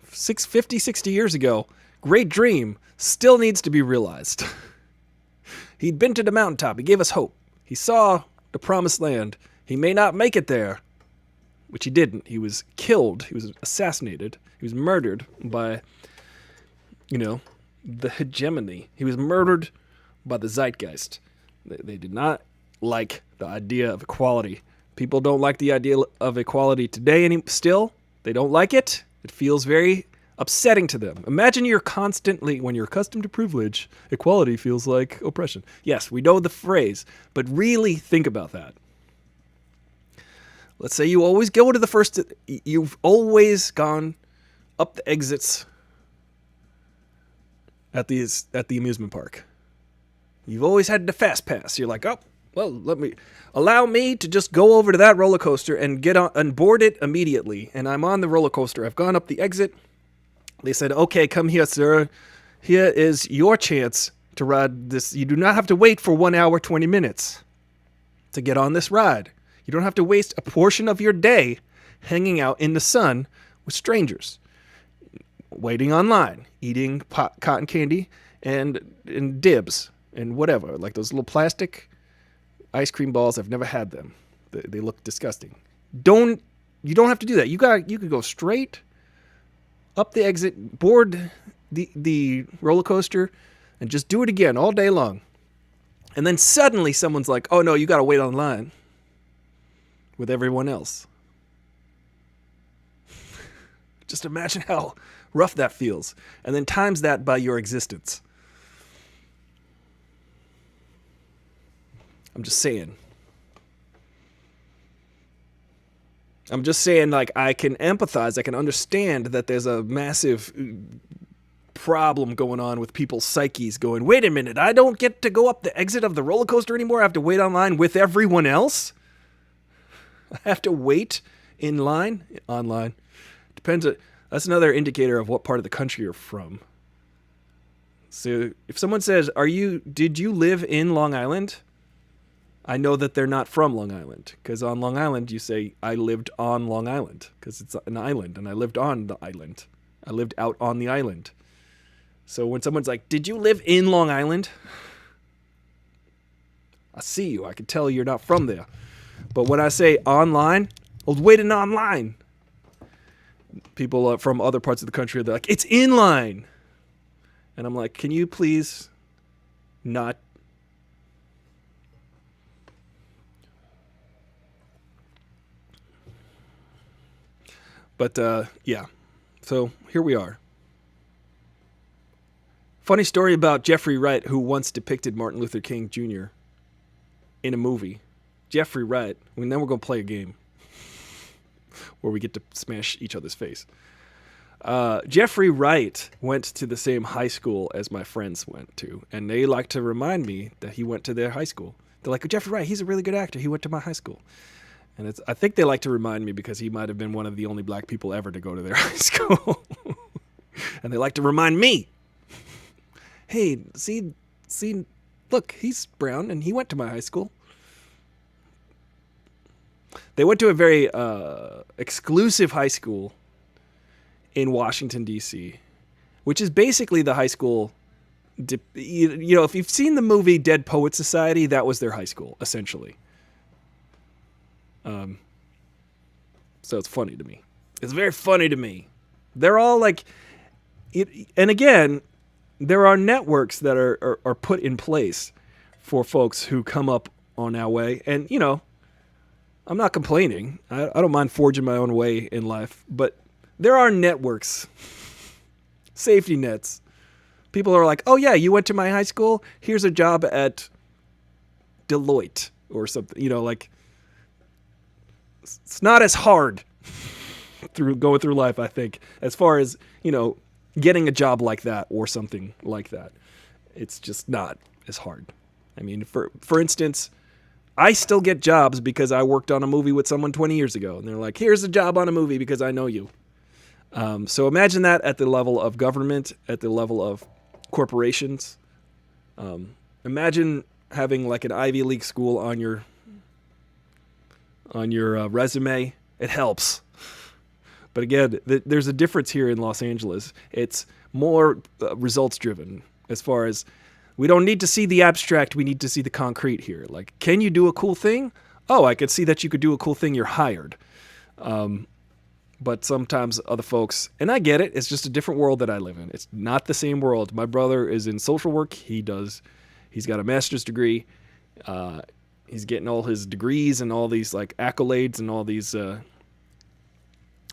60 years ago. Great dream. Still needs to be realized. He'd been to the mountaintop. He gave us hope. He saw the promised land. He may not make it there, which he didn't. He was killed. He was assassinated. He was murdered by, the hegemony. He was murdered by the zeitgeist. They did not like the idea of equality. People don't like the idea of equality today still. They don't like it. It feels very upsetting to them. Imagine when you're accustomed to privilege, equality feels like oppression. Yes, we know the phrase, but really think about that. Let's say you always go to you've always gone up the exits at the amusement park. You've always had the fast pass. You're like, oh, well, allow me to just go over to that roller coaster and get on and board it immediately. And I'm on the roller coaster. I've gone up the exit. They said, okay, come here, sir. Here is your chance to ride this. You do not have to wait for 1 hour, 20 minutes to get on this ride. You don't have to waste a portion of your day hanging out in the sun with strangers, waiting online, eating cotton candy and dibs and whatever, like those little plastic ice cream balls. I've never had them. They look disgusting. You don't have to do that. You could go straight up the exit, board the roller coaster, and just do it again all day long. And then suddenly someone's like, oh no, you got to wait online with everyone else. Just imagine how rough that feels. And then times that by your existence. I'm just saying. Like, I can empathize. I can understand that there's a massive problem going on with people's psyches going, wait a minute, I don't get to go up the exit of the roller coaster anymore. I have to wait online with everyone else. I have to wait in line. Online. Depends. That's another indicator of what part of the country you're from. So if someone says, did you live in Long Island? I know that they're not from Long Island, because on Long Island you say, I lived on Long Island, because it's an island, and I lived on the island. I lived out on the island. So when someone's like, did you live in Long Island? I see you. I can tell you're not from there. But when I say online, I was waiting online. People from other parts of the country, they're like, it's in line. And I'm like, can you please not? But yeah, so here we are. Funny story about Jeffrey Wright, who once depicted Martin Luther King Jr. in a movie. Jeffrey Wright, and then we're going to play a game where we get to smash each other's face. Jeffrey Wright went to the same high school as my friends went to, and they like to remind me that he went to their high school. They're like, Jeffrey Wright, he's a really good actor. He went to my high school. And I think they like to remind me because he might have been one of the only black people ever to go to their high school. And they like to remind me, hey, see, look, he's brown and he went to my high school. They went to a very exclusive high school in Washington, D.C., which is basically the high school. You know, if you've seen the movie Dead Poets Society, that was their high school, essentially. So it's funny to me. It's very funny to me. They're all like, and again, there are networks that are put in place for folks who come up on our way. And, you know, I'm not complaining. I don't mind forging my own way in life. But there are networks, safety nets. People are like, oh, yeah, you went to my high school? Here's a job at Deloitte or something. You know, like, it's not as hard going through life, I think, as far as, you know, getting a job like that or something like that. It's just not as hard. I mean, for instance, I still get jobs because I worked on a movie with someone 20 years ago. And they're like, here's a job on a movie because I know you. So imagine that at the level of government, at the level of corporations. Imagine having like an Ivy League school on your resume. It helps. But again, there's a difference here in Los Angeles. It's more results driven as far as we don't need to see the abstract. We need to see the concrete here. Like, can you do a cool thing? Oh, I could see that you could do a cool thing. You're hired. But sometimes other folks, and I get it, it's just a different world that I live in. It's not the same world. My brother is in social work. He's got a master's degree. He's getting all his degrees and all these like accolades and all these.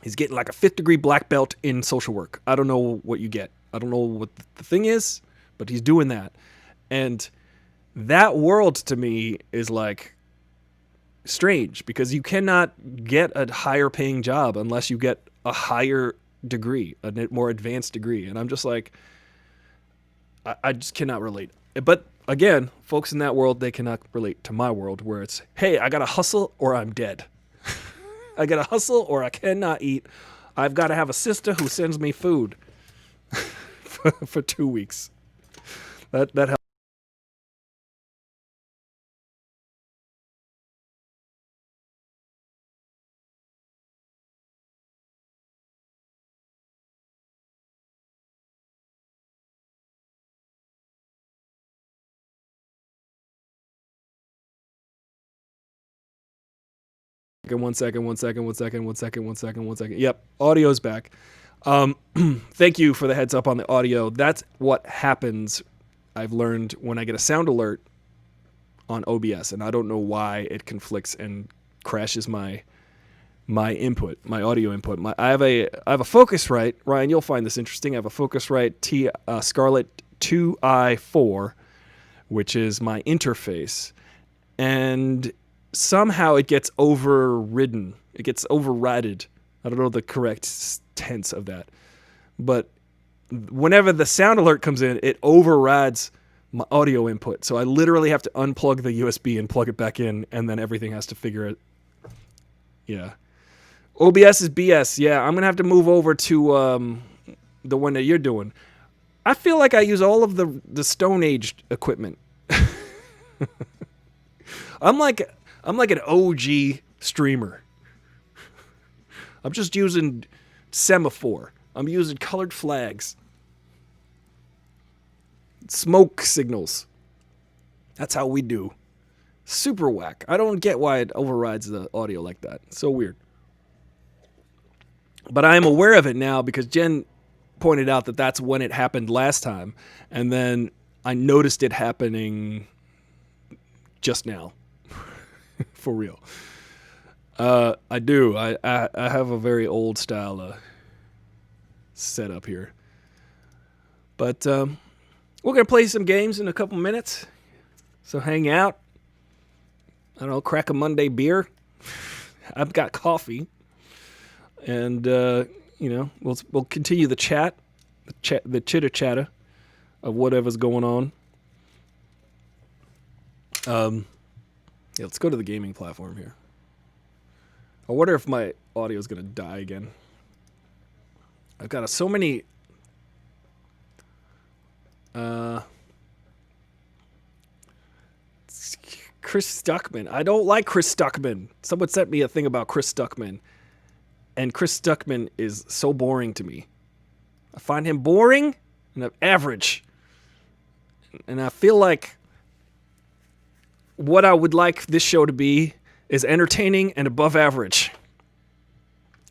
He's getting like a 5th degree black belt in social work. I don't know what you get. I don't know what the thing is, but he's doing that. And that world to me is like strange because you cannot get a higher paying job unless you get a higher degree, a more advanced degree. And I'm just like, I just cannot relate. But again, folks in that world, they cannot relate to my world where it's, hey, I got to hustle or I'm dead. I got to hustle or I cannot eat. I've got to have a sister who sends me food for 2 weeks. That helps. One second. Yep, audio's back. Thank you for the heads up on the audio. That's what happens, I've learned, when I get a sound alert on OBS, and I don't know why it conflicts and crashes my input, my audio input. I have a Focusrite, Ryan, you'll find this interesting. I have a Focusrite Scarlett 2i4, which is my interface, and somehow it gets overridden. It gets overridden. I don't know the correct tense of that. But whenever the sound alert comes in, it overrides my audio input. So I literally have to unplug the USB and plug it back in, and then everything has to figure it. Yeah. OBS is BS. Yeah, I'm going to have to move over to the one that you're doing. I feel like I use all of the Stone Age equipment. I'm like an OG streamer. I'm just using semaphore. I'm using colored flags. Smoke signals. That's how we do. Super whack. I don't get why it overrides the audio like that. So weird. But I am aware of it now because Jen pointed out that that's when it happened last time. And then I noticed it happening just now. For real. I do. I have a very old style setup here. But we're going to play some games in a couple minutes. So hang out. I don't know, crack a Monday beer. I've got coffee. And, we'll continue the chat, the chitter-chatter of whatever's going on. Yeah, let's go to the gaming platform here. I wonder if my audio is going to die again. I've got so many... Chris Stuckman. I don't like Chris Stuckman. Someone sent me a thing about Chris Stuckman. And Chris Stuckman is so boring to me. I find him boring and average. And I feel like what I would like this show to be is entertaining and above average.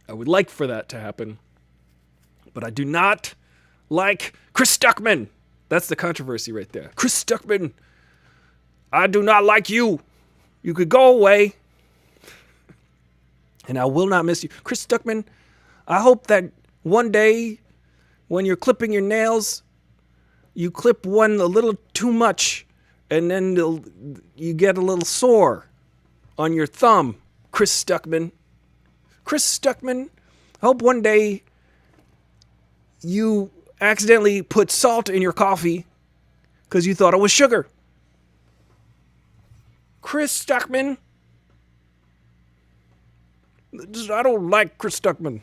I would like for that to happen. But I do not like Chris Stuckman. That's the controversy right there. Chris Stuckman, I do not like you. You could go away. And I will not miss you. Chris Stuckman, I hope that one day when you're clipping your nails, you clip one a little too much and then you get a little sore on your thumb. Chris Stuckman. Chris Stuckman, I hope one day you accidentally put salt in your coffee because you thought it was sugar. Chris Stuckman. I don't like Chris Stuckman.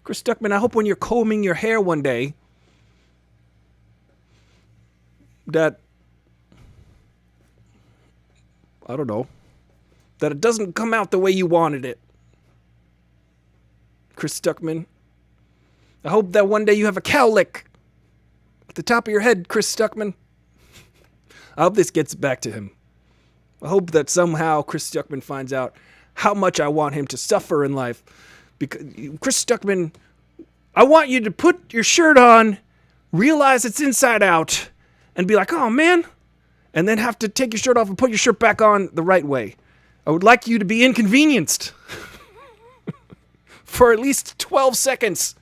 Chris Stuckman, I hope when you're combing your hair one day that, I don't know, that it doesn't come out the way you wanted it. Chris Stuckman. I hope that one day you have a cowlick at the top of your head, Chris Stuckman. I hope this gets back to him. I hope that somehow Chris Stuckman finds out how much I want him to suffer in life. Because Chris Stuckman, I want you to put your shirt on, realize it's inside out, and be like, oh man, and then have to take your shirt off and put your shirt back on the right way. I would like you to be inconvenienced for at least 12 seconds.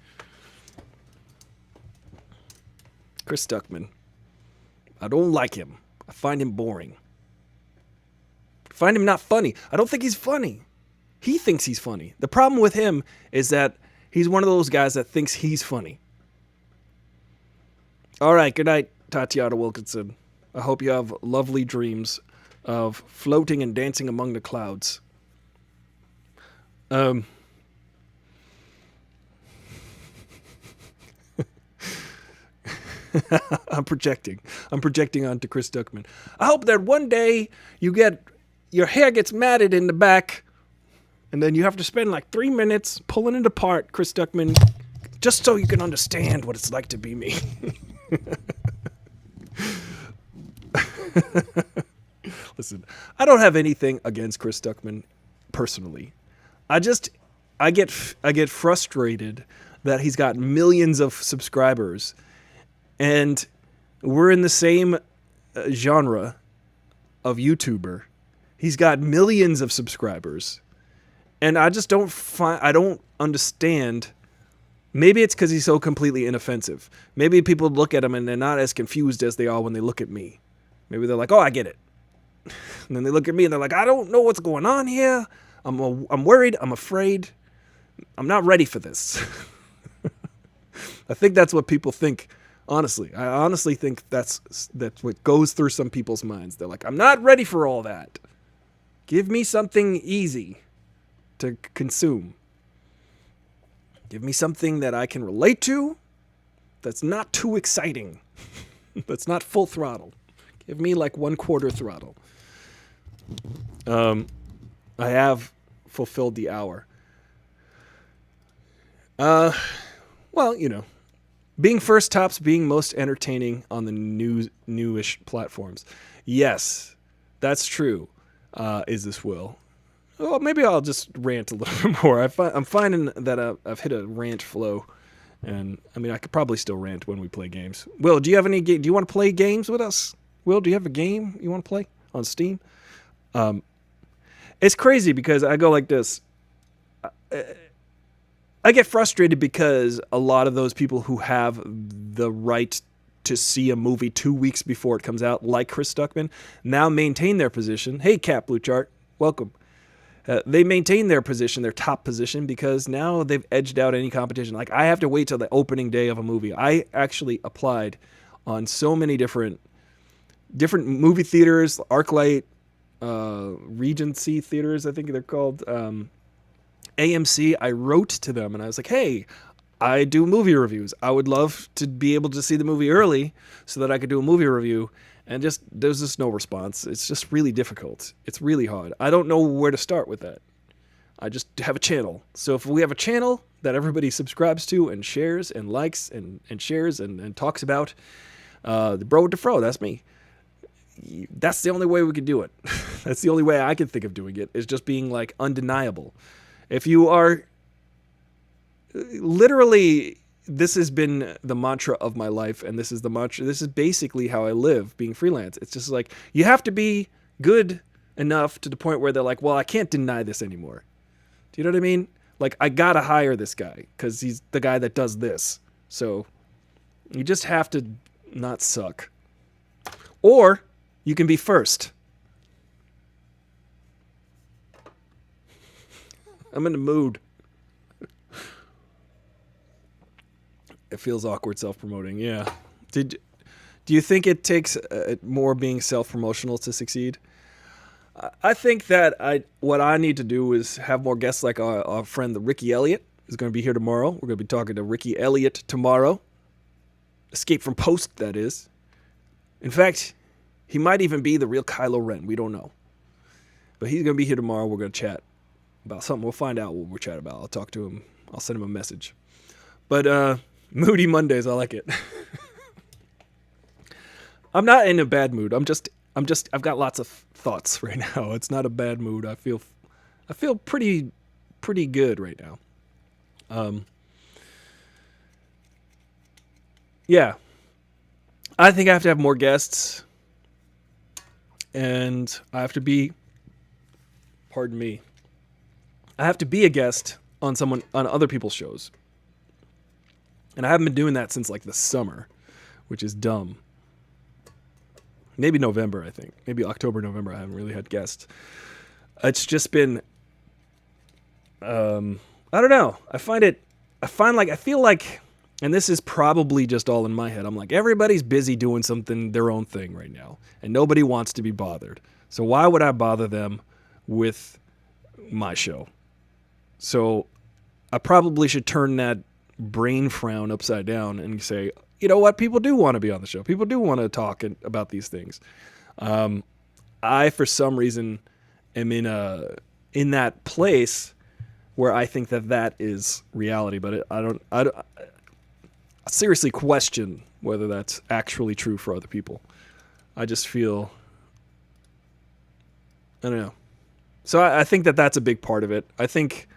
Chris Stuckman. I don't like him. I find him boring. I find him not funny. I don't think he's funny. He thinks he's funny. The problem with him is that he's one of those guys that thinks he's funny. All right, good night, Tatiana Wilkinson. I hope you have lovely dreams of floating and dancing among the clouds. I'm projecting. I'm projecting onto Chris Stuckman. I hope that one day your hair gets matted in the back, and then you have to spend like 3 minutes pulling it apart, Chris Stuckman, just so you can understand what it's like to be me. Listen, I don't have anything against Chris Stuckman personally. I get frustrated that he's got millions of subscribers, and we're in the same genre of YouTuber. He's got millions of subscribers, and I just I don't understand. Maybe it's because he's so completely inoffensive. Maybe people look at him and they're not as confused as they are when they look at me. Maybe they're like, oh, I get it. And then they look at me and they're like, I don't know what's going on here. I'm worried. I'm afraid. I'm not ready for this. I think that's what people think. Honestly, I honestly think that's what goes through some people's minds. They're like, I'm not ready for all that. Give me something easy to consume. Give me something that I can relate to that's not too exciting. That's not full throttle. Give me like 1/4 throttle. I have fulfilled the hour. Well, you know, being first tops being most entertaining on the newish platforms. Yes, that's true. Is this Will? Well, maybe I'll just rant a little bit more. I'm finding that I've hit a rant flow, and I mean I could probably still rant when we play games. Will, do you have any? Do you want to play games with us? Will, do you have a game you want to play on Steam? It's crazy because I go like this. I get frustrated because a lot of those people who have the right to see a movie 2 weeks before it comes out, like Chris Stuckman, now maintain their position. Hey, Cat Blue Chart, welcome. They maintain their position, their top position, because now they've edged out any competition. Like, I have to wait till the opening day of a movie. I actually applied on so many different movie theaters, ArcLight, Regency theaters, I think they're called, AMC. I wrote to them and I was like, hey, I do movie reviews. I would love to be able to see the movie early so that I could do a movie review. And there's just no response. It's just really difficult. It's really hard. I don't know where to start with that. I just have a channel. So if we have a channel that everybody subscribes to and shares and likes and shares and talks about, the bro with the fro, that's me. That's the only way we can do it. That's the only way I can think of doing it, is just being like undeniable. If you are literally, this has been the mantra of my life, and this is basically how I live, being freelance. It's just like, you have to be good enough to the point where they're like, well, I can't deny this anymore. Do you know what I mean? Like, I gotta hire this guy because he's the guy that does this. So you just have to not suck. Or you can be first. I'm in the mood. It feels awkward self-promoting, yeah. Do you think it takes more being self-promotional to succeed? I think that what I need to do is have more guests, like our friend, the Ricky Elliott, is going to be here tomorrow. We're going to be talking to Ricky Elliott tomorrow. Escape from Post, that is. In fact, he might even be the real Kylo Ren. We don't know. But he's going to be here tomorrow. We're going to chat about something. We'll find out what we're chatting about. I'll talk to him. I'll send him a message. But Moody Mondays, I like it. I'm not in a bad mood. I've got lots of thoughts right now. It's not a bad mood. I feel pretty good right now. Yeah. I think I have to have more guests, and I have to be, pardon me, I have to be a guest on other people's shows. And I haven't been doing that since like the summer, which is dumb. Maybe November, I think. Maybe October, November, I haven't really had guests. It's just been, I don't know. I feel like, and this is probably just all in my head, I'm like, everybody's busy doing something, their own thing right now, and nobody wants to be bothered. So why would I bother them with my show? So I probably should turn that brain frown upside down and say, you know what? People do want to be on the show. People do want to talk about these things. I, for some reason, am in that place where I think that is reality, but I seriously question whether that's actually true for other people. I just feel, I don't know. So I think that's a big part of it. I think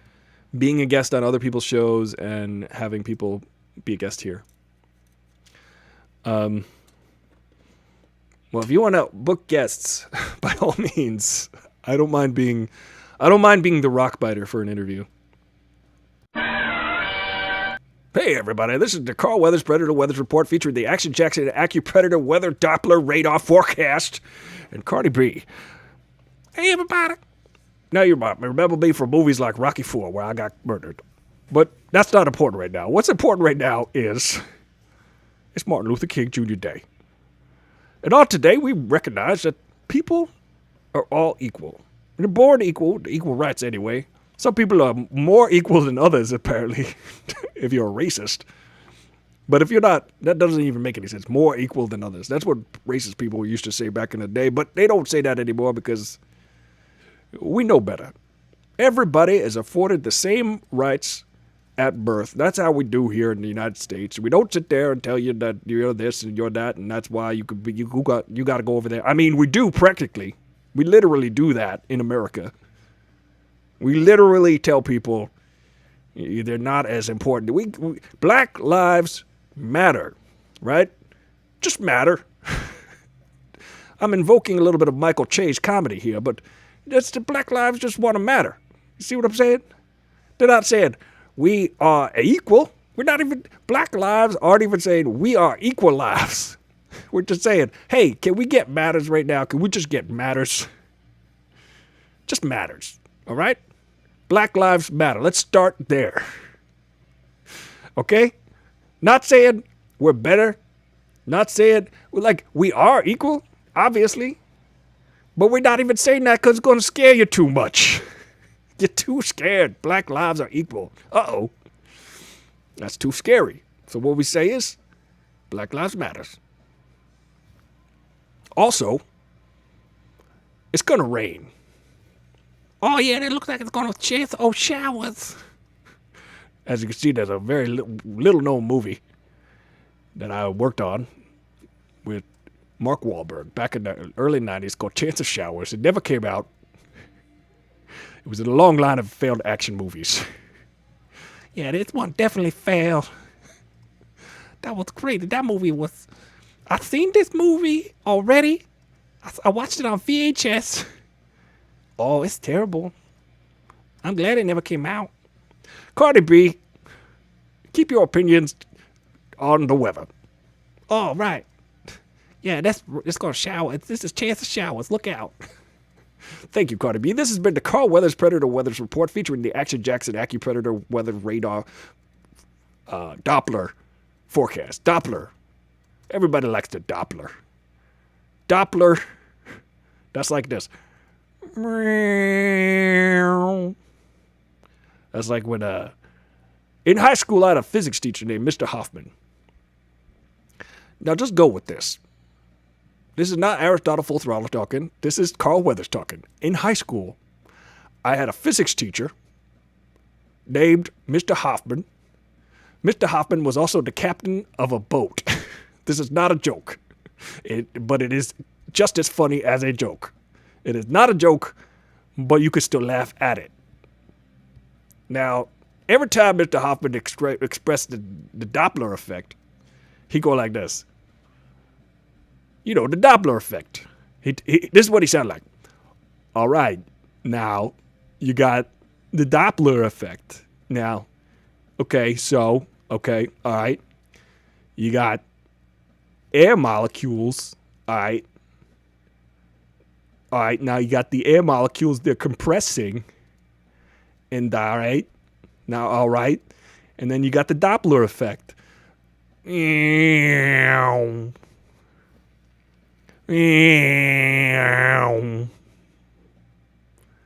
being a guest on other people's shows and having people be a guest here. Well, if you want to book guests, by all means, I don't mind being the rock biter for an interview. Hey everybody, this is the Carl Weathers Predator Weathers Report featuring the Action Jackson AccuPredator Weather Doppler Radar Forecast and Cardi B. Hey everybody. Now you might remember me from movies like Rocky IV where I got murdered. But that's not important right now. What's important right now is it's Martin Luther King Jr. Day. And on today we recognize that people are all equal. They're born equal rights anyway. Some people are more equal than others, apparently, if you're a racist. But if you're not, that doesn't even make any sense. More equal than others. That's what racist people used to say back in the day. But they don't say that anymore because we know better. Everybody is afforded the same rights at birth. That's how we do here in the United States. We don't sit there and tell you that you're this and you're that, and that's why you got to go over there. I mean, we do practically. We literally do that in America. We literally tell people they're not as important. Black lives matter, right? Just matter. I'm invoking a little bit of Michael Che's comedy here, but that's the black lives just want to matter. You see what I'm saying? They're not saying we are equal. We're not even, black lives aren't even saying we are equal lives. We're just saying, hey, can we get matters right now? Can we just get matters? Just matters, all right? Black lives matter. Let's start there. Okay? Not saying we're better. Not saying, we are equal, obviously. But we're not even saying that because it's going to scare you too much. You're too scared. Black lives are equal. Uh-oh. That's too scary. So what we say is, Black Lives Matters. Also, it's going to rain. Oh, yeah, it looks like it's going to chase showers. As you can see, there's a very little-known movie that I worked on with Mark Wahlberg back in the early 90s called Chance of Showers. It never came out. It was in a long line of failed action movies. Yeah, this one definitely failed. That was great. That movie was... I've seen this movie already. I watched it on VHS. Oh, it's terrible. I'm glad it never came out. Cardi B, keep your opinions on the weather. Oh, right. Yeah, it's going to shower. This is Chance of Showers. Look out. Thank you, Cardi B. This has been the Carl Weathers Predator Weathers Report featuring the Action Jackson AccuPredator Weather Radar Doppler Forecast. Doppler. Everybody likes the Doppler. Doppler. That's like this. That's like when in high school I had a physics teacher named Mr. Hoffman. Now just go with this. This is not Aristotle Full Throttle talking. This is Carl Weathers talking. In high school, I had a physics teacher named Mr. Hoffman. Mr. Hoffman was also the captain of a boat. This is not a joke, but it is just as funny as a joke. It is not a joke, but you could still laugh at it. Now, every time Mr. Hoffman expressed the Doppler effect, he go like this. You know, the Doppler effect. This is what he sounded like. All right, now you got the Doppler effect. Now, okay, all right. You got air molecules, all right. All right, now you got the air molecules, they're compressing. And all right. Now, all right. And then you got the Doppler effect. The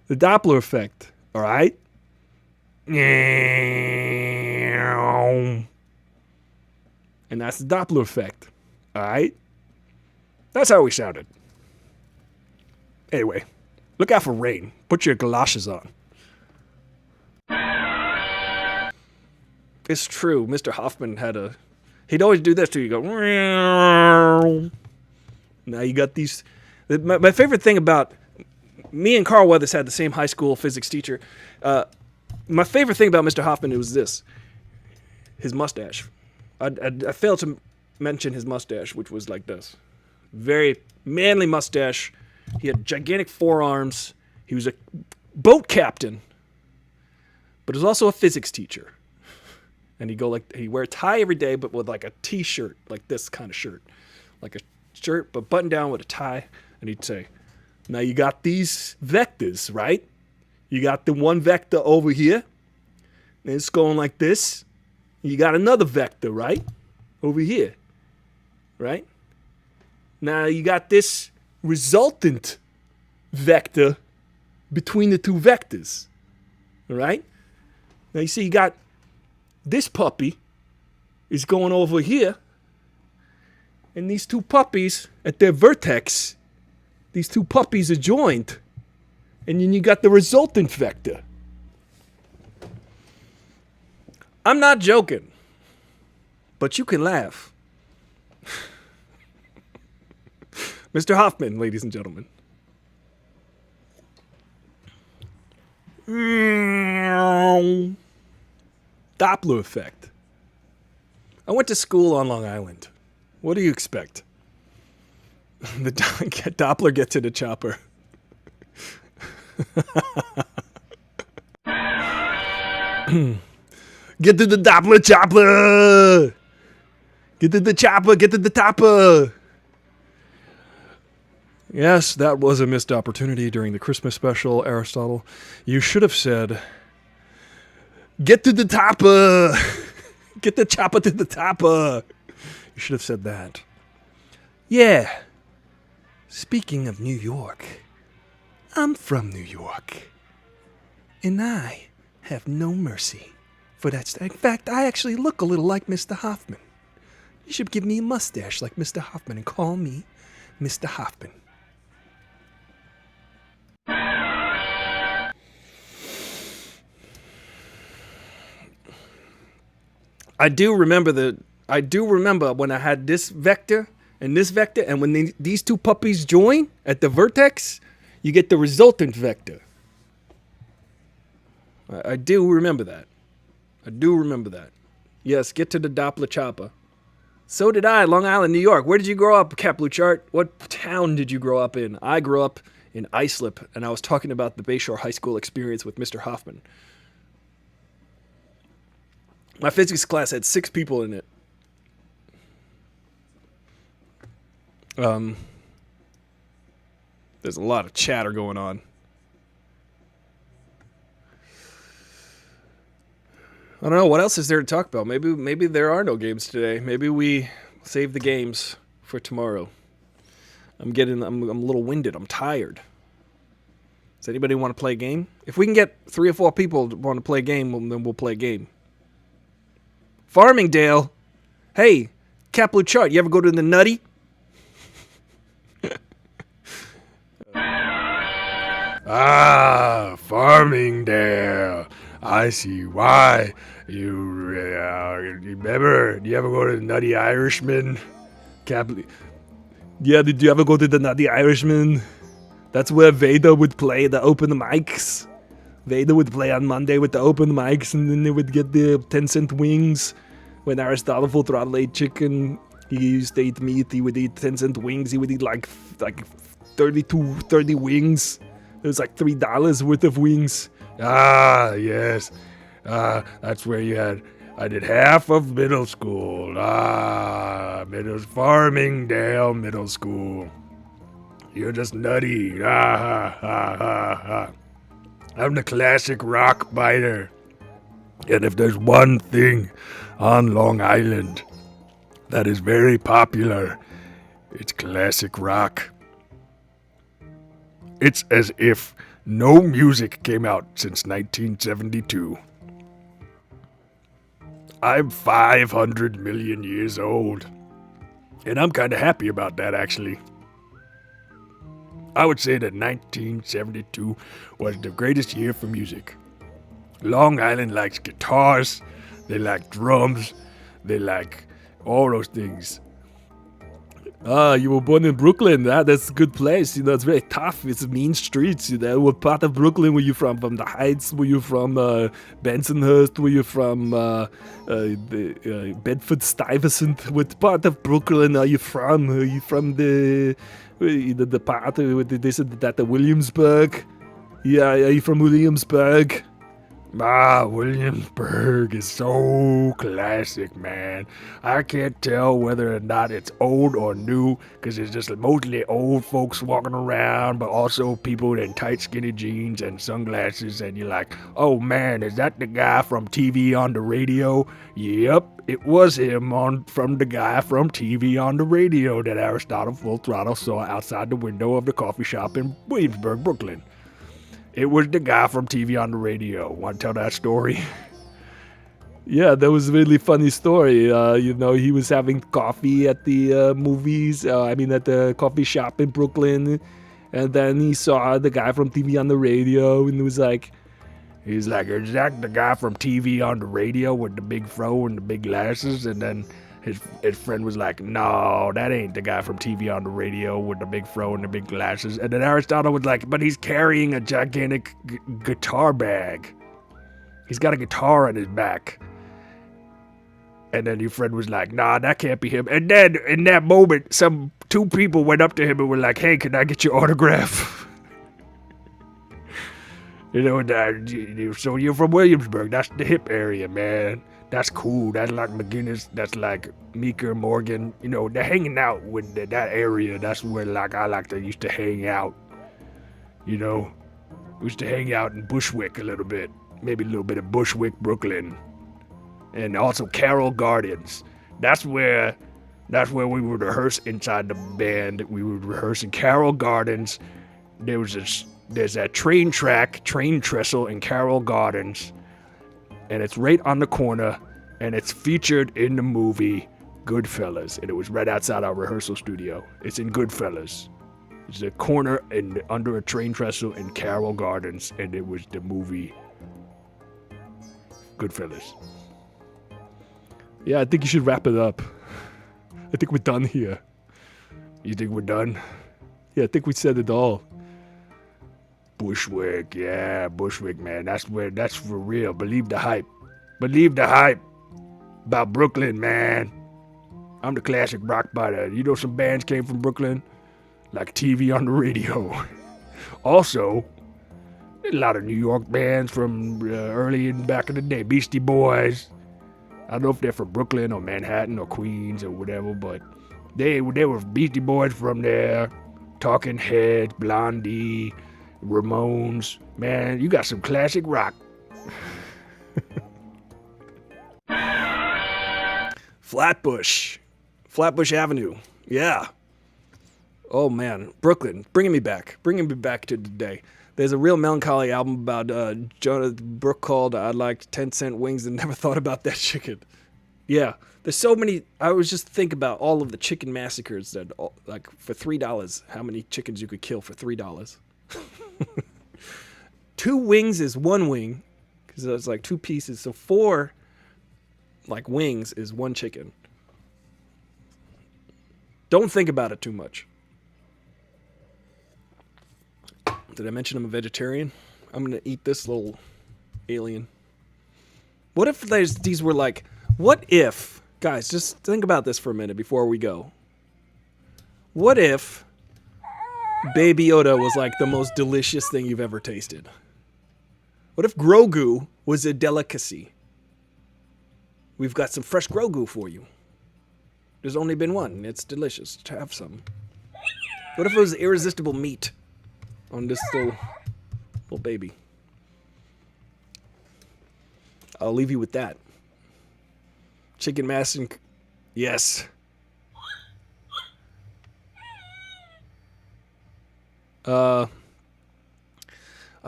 Doppler effect. All right. And that's the Doppler effect. All right. That's how we sounded. Anyway, look out for rain. Put your galoshes on. It's true. Mr. Hoffman he'd always do this to you. Go. Now you got these. My favorite thing about me and Carl Weathers had the same high school physics teacher. my favorite thing about Mr. Hoffman was this: his mustache. I failed to mention his mustache, which was like this. Very manly mustache. He had gigantic forearms. He was a boat captain, but he was also a physics teacher. And he'd wear a tie every day, but with like a t-shirt, like this kind of shirt. Like a shirt, but buttoned down with a tie. And he'd say, now you got these vectors, right? You got the one vector over here. And it's going like this. You got another vector, right? Over here. Right? Now you got this resultant vector between the two vectors. All right? Now you see you got this puppy is going over here. And these two puppies at their vertex, these two puppies are joined. And then you got the resultant vector. I'm not joking. But you can laugh. Mr. Hoffman, ladies and gentlemen. Doppler effect. I went to school on Long Island. What do you expect? The Doppler gets in a chopper. Get to the Doppler chopper! Get to the chopper, get to the topper! Yes, that was a missed opportunity during the Christmas special, Aristotle. You should have said, get to the topper! Get the chopper to the topper! You should have said that. Yeah. Speaking of New York, I'm from New York. And I have no mercy for that. In fact, I actually look a little like Mr. Hoffman. You should give me a mustache like Mr. Hoffman and call me Mr. Hoffman. I do remember when I had this vector, and when these two puppies join at the vertex, you get the resultant vector. I do remember that. Yes, get to the Doppler chopper. So did I, Long Island, New York. Where did you grow up, Cap Bluchart? What town did you grow up in? I grew up in Islip, and I was talking about the Bayshore High School experience with Mr. Hoffman. My physics class had 6 people in it. There's a lot of chatter going on. I don't know, what else is there to talk about? Maybe there are no games today. Maybe we save the games for tomorrow. I'm a little winded. I'm tired. Does anybody want to play a game? If we can get 3 or 4 people to want to play a game, then we'll play a game. Farmingdale. Hey, Cap Blue Chart, you ever go to the Nutty? Farmingdale. I see why. You remember? Do you ever go to the Nutty Irishman? Yeah, did you ever go to the Nutty Irishman? That's where Vader would play the open mics. Vader would play on Monday with the open mics, and then they would get the 10-cent wings. When Aristotle Full Throttle ate chicken, he used to eat meat. He would eat 10-cent wings. He would eat like 30 wings. It was like $3 worth of wings. Ah, yes. That's where I did half of middle school. Farmingdale Middle School. You're just nutty. I'm the classic rock biter. And if there's one thing on Long Island that is very popular, it's classic rock. It's as if no music came out since 1972. I'm 500 million years old. And I'm kind of happy about that, actually. I would say that 1972 was the greatest year for music. Long Island likes guitars, they like drums, they like all those things. You were born in Brooklyn. That's a good place. You know, it's very tough. It's mean streets. You know, what part of Brooklyn were you from? From the Heights? Were you from Bensonhurst? Were you from Bedford-Stuyvesant? What part of Brooklyn are you from? Are you from the part they said that the Williamsburg? Yeah, are you from Williamsburg? Williamsburg is so classic, man. I can't tell whether or not it's old or new, because it's just mostly old folks walking around, but also people in tight skinny jeans and sunglasses, and you're like, oh man, is that the guy from TV on the radio? Yep, it was him from the guy from TV on the radio that Aristotle Full Throttle saw outside the window of the coffee shop in Williamsburg, Brooklyn. It was the guy from TV on the radio. Want to tell that story? Yeah, that was a really funny story. You know, he was having coffee at the movies. At the coffee shop in Brooklyn. And then he saw the guy from TV on the radio. And he's like, is that the guy from TV on the radio with the big fro and the big glasses? And then his friend was like, no, that ain't the guy from TV on the radio with the big fro and the big glasses. And then Aristotle was like, but he's carrying a gigantic guitar bag. He's got a guitar on his back. And then your friend was like, nah, that can't be him. And then in that moment, two people went up to him and were like, hey, can I get your autograph? You know, so you're from Williamsburg. That's the hip area, man. That's cool. That's like McGinnis. That's like Meeker, Morgan. You know, they're hanging out with that area. That's where used to hang out. You know, we used to hang out in Bushwick a little bit. Maybe a little bit of Bushwick, Brooklyn. And also Carroll Gardens. That's where we would rehearse inside the band. We would rehearse in Carroll Gardens. There's that train trestle in Carroll Gardens. And it's right on the corner, and it's featured in the movie Goodfellas, and it was right outside our rehearsal studio. It's in Goodfellas. It's a corner under a train trestle in Carroll Gardens, and it was the movie Goodfellas. Yeah, I think you should wrap it up. I think we're done here. You think we're done? Yeah, I think we said it all. Bushwick, yeah, Bushwick, man. That's for real. Believe the hype. Believe the hype about Brooklyn, man. I'm the classic rock biter. You know some bands came from Brooklyn? Like TV on the radio. Also, a lot of New York bands from early and back in the day. Beastie Boys. I don't know if they're from Brooklyn or Manhattan or Queens or whatever, but they were Beastie Boys from there. Talking Heads, Blondie, Ramones. Man, you got some classic rock. Flatbush Avenue. Yeah. Oh man, Brooklyn, bringing me back to today. There's a real melancholy album about Jonah Brooke called I Liked 10-cent Wings and Never Thought About That Chicken. Yeah, there's so many. I was just thinking about all of the chicken massacres that, like, for $3, how many chickens you could kill for $3. 2 wings is 1 wing, because it's like 2 pieces. So 4, like, wings is 1 chicken. Don't think about it too much. Did I mention I'm a vegetarian? I'm gonna eat this little alien. What if these were like? What if, guys? Just think about this for a minute before we go. What if Baby Yoda was like the most delicious thing you've ever tasted? What if Grogu was a delicacy? We've got some fresh Grogu for you. There's only been one. It's delicious to have some. What if it was irresistible meat on this little baby? I'll leave you with that. Chicken mass and... Yes. I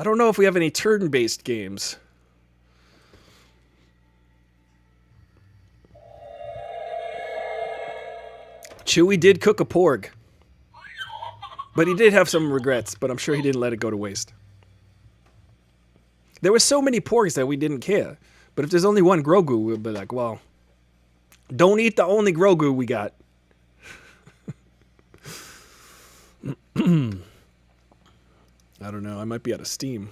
don't know if we have any turn-based games. Chewie did cook a porg. But he did have some regrets, but I'm sure he didn't let it go to waste. There were so many porgs that we didn't care. But if there's only one Grogu, we'll be like, well, don't eat the only Grogu we got. I don't know. I might be out of Steam.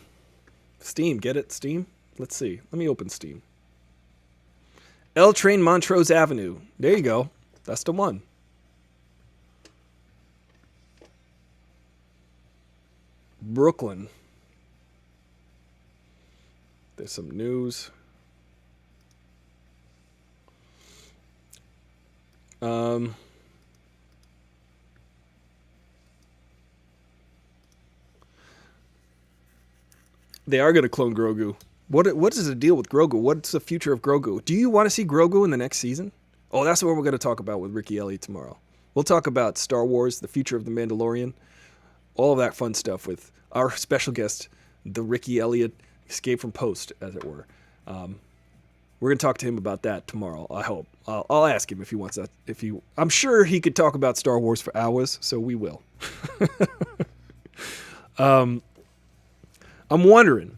Steam, get it? Steam? Let's see. Let me open Steam. L Train Montrose Avenue. There you go. That's the one. Brooklyn. There's some news. They are going to clone Grogu. What is the deal with Grogu? What's the future of Grogu? Do you want to see Grogu in the next season? Oh, that's what we're going to talk about with Ricky Elliott tomorrow. We'll talk about Star Wars, the future of the Mandalorian, all of that fun stuff with our special guest, the Ricky Elliott Escape from Post, as it were. We're going to talk to him about that tomorrow, I hope. I'll ask him if he wants that. I'm sure he could talk about Star Wars for hours, so we will. I'm wondering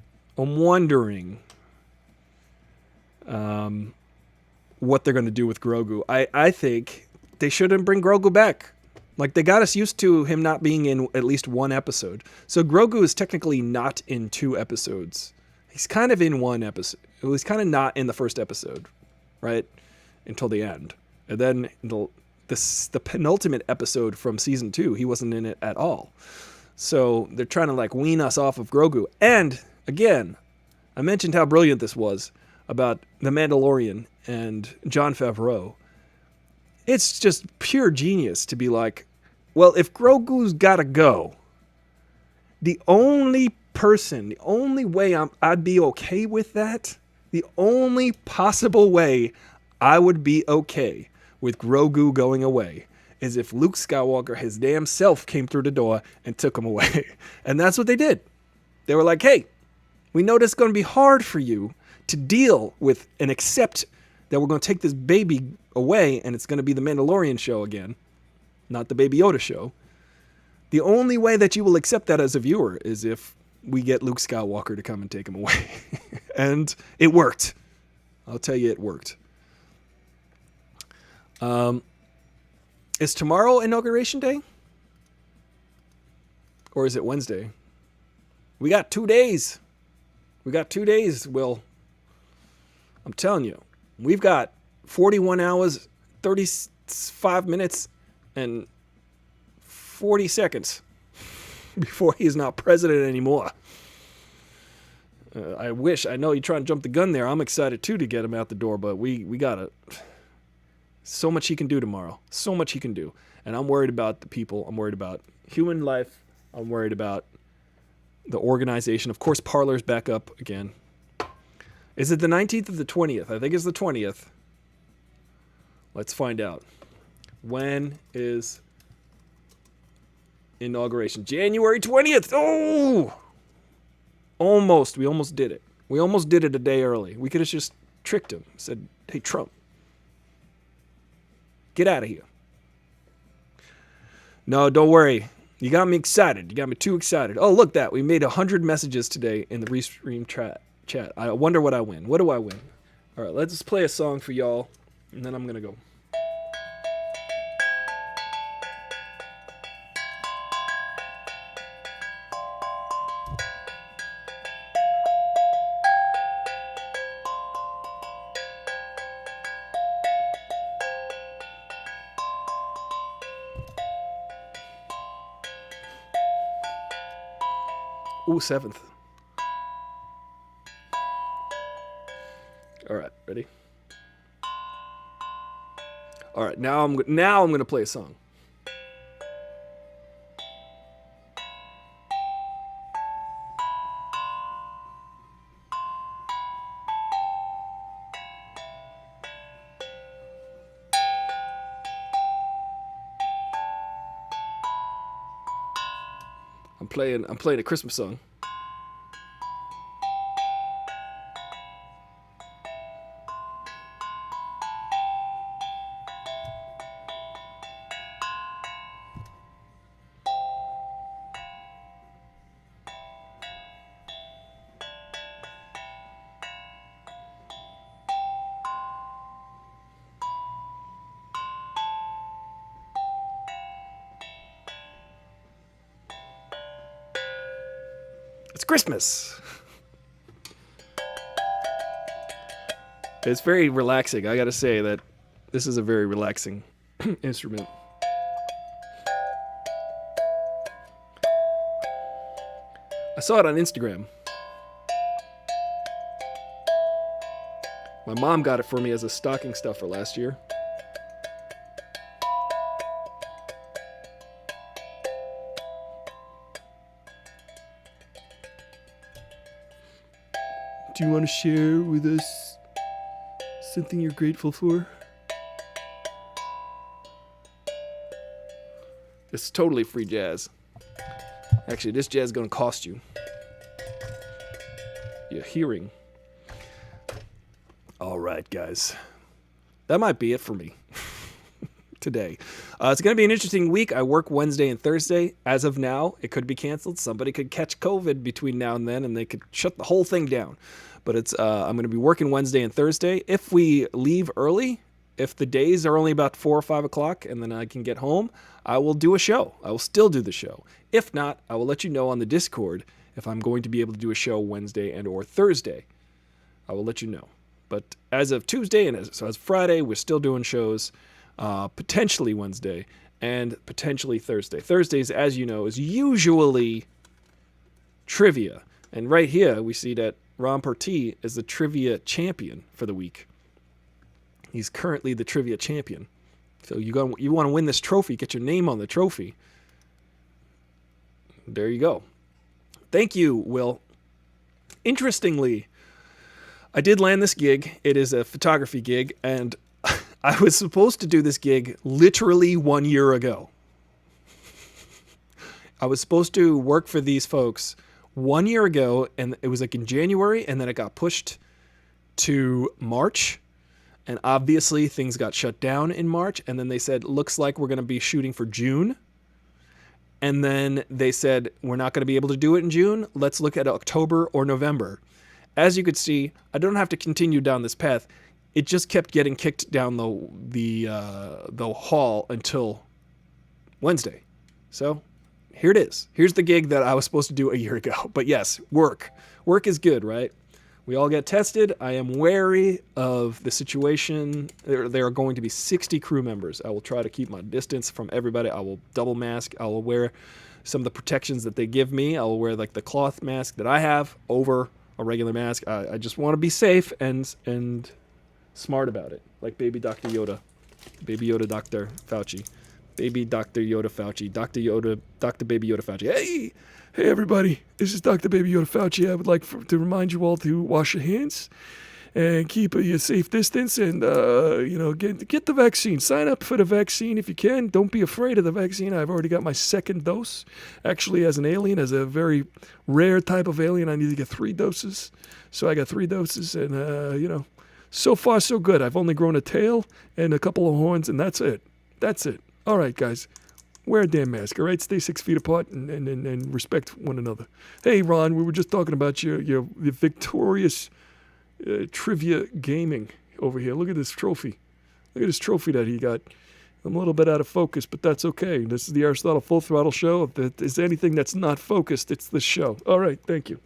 what they're going to do with Grogu. I think they shouldn't bring Grogu back. Like, they got us used to him not being in at least one episode. So Grogu is technically not in 2 episodes. He's kind of in 1 episode. He's kind of not in the first episode, right? Until the end. And then the penultimate episode from season 2, he wasn't in it at all. So they're trying to like wean us off of Grogu. And again, I mentioned how brilliant this was about The Mandalorian and Jon Favreau. It's just pure genius to be like, well, if Grogu's gotta go, the only way I'd be okay with that, the only possible way I would be okay with Grogu going away is if Luke Skywalker, his damn self, came through the door and took him away. And that's what they did. They were like, hey, we know this is going to be hard for you to deal with and accept that we're going to take this baby away and it's going to be the Mandalorian show again, not the Baby Yoda show. The only way that you will accept that as a viewer is if we get Luke Skywalker to come and take him away. And it worked. I'll tell you, it worked. Is tomorrow Inauguration Day? Or is it Wednesday? We got 2 days. Will. I'm telling you, we've got 41 hours, 35 minutes, and 40 seconds before he's not president anymore. I know you're trying to jump the gun there. I'm excited too to get him out the door, but we gotta. So much he can do tomorrow. So much he can do. And I'm worried about the people. I'm worried about human life. I'm worried about the organization. Of course, Parler's back up again. Is it the 19th or the 20th? I think it's the 20th. Let's find out. When is inauguration? January 20th. Oh! Almost. We almost did it. We almost did it a day early. We could have just tricked him. Said, hey, Trump, get out of here. No, don't worry. You got me excited. You got me too excited. Oh, look that. We made 100 messages today in the Restream chat. I wonder what I win. What do I win? All right, let's just play a song for y'all, and then I'm going to go. Ooh, 7th. All right, ready? All right, now I'm going to play a song. I'm playing a Christmas song. Christmas. It's very relaxing. I gotta say that this is a very relaxing instrument. I saw it on Instagram. My mom got it for me as a stocking stuffer last year. Do you want to share with us something you're grateful for? This is totally free jazz. Actually, this jazz is going to cost you. Your hearing. All right, guys. That might be it for me today. It's going to be an interesting week. I work Wednesday and Thursday. As of now, it could be canceled. Somebody could catch COVID between now and then, and they could shut the whole thing down. But I'm going to be working Wednesday and Thursday. If we leave early, if the days are only about 4 or 5 o'clock and then I can get home, I will do a show. I will still do the show. If not, I will let you know on the Discord if I'm going to be able to do a show Wednesday and or Thursday. I will let you know. But as of Tuesday and as Friday, we're still doing shows, potentially Wednesday and potentially Thursday. Thursdays, as you know, is usually trivia. And right here, we see that Ron Pertee is the trivia champion for the week. He's currently the trivia champion. So you want to win this trophy, get your name on the trophy. There you go. Thank you, Will. Interestingly, I did land this gig. It is a photography gig, and I was supposed to do this gig literally 1 year ago. I was supposed to work for these folks 1 year ago, and it was like in January, and then it got pushed to March. And obviously things got shut down in March, and then they said, looks like we're going to be shooting for June. And then they said, we're not going to be able to do it in June. Let's look at October or November. As you could see, I don't have to continue down this path. It just kept getting kicked down the hall until Wednesday. So here it is. Here's the gig that I was supposed to do a year ago. But yes, work. Work is good, right? We all get tested. I am wary of the situation. There are going to be 60 crew members. I will try to keep my distance from everybody. I will double mask. I will wear some of the protections that they give me. I will wear like the cloth mask that I have over a regular mask. I just want to be safe and smart about it. Like baby Dr. Yoda. Baby Yoda Dr. Fauci. Baby Dr. Yoda Fauci. Dr. Yoda, Dr. Baby Yoda Fauci. Hey everybody, this is Dr. Baby Yoda Fauci. I would like to remind you all to wash your hands and keep a safe distance and, get the vaccine. Sign up for the vaccine if you can. Don't be afraid of the vaccine. I've already got my second dose. Actually, as an alien, as a very rare type of alien, I need to get 3 doses. So I got 3 doses and, so far so good. I've only grown a tail and a couple of horns and that's it. That's it. All right, guys. Wear a damn mask, all right? Stay 6 feet apart and respect one another. Hey, Ron, we were just talking about your victorious trivia gaming over here. Look at this trophy. Look at this trophy that he got. I'm a little bit out of focus, but that's okay. This is the Aristotle Full Throttle Show. If there's anything that's not focused, it's this show. All right, thank you.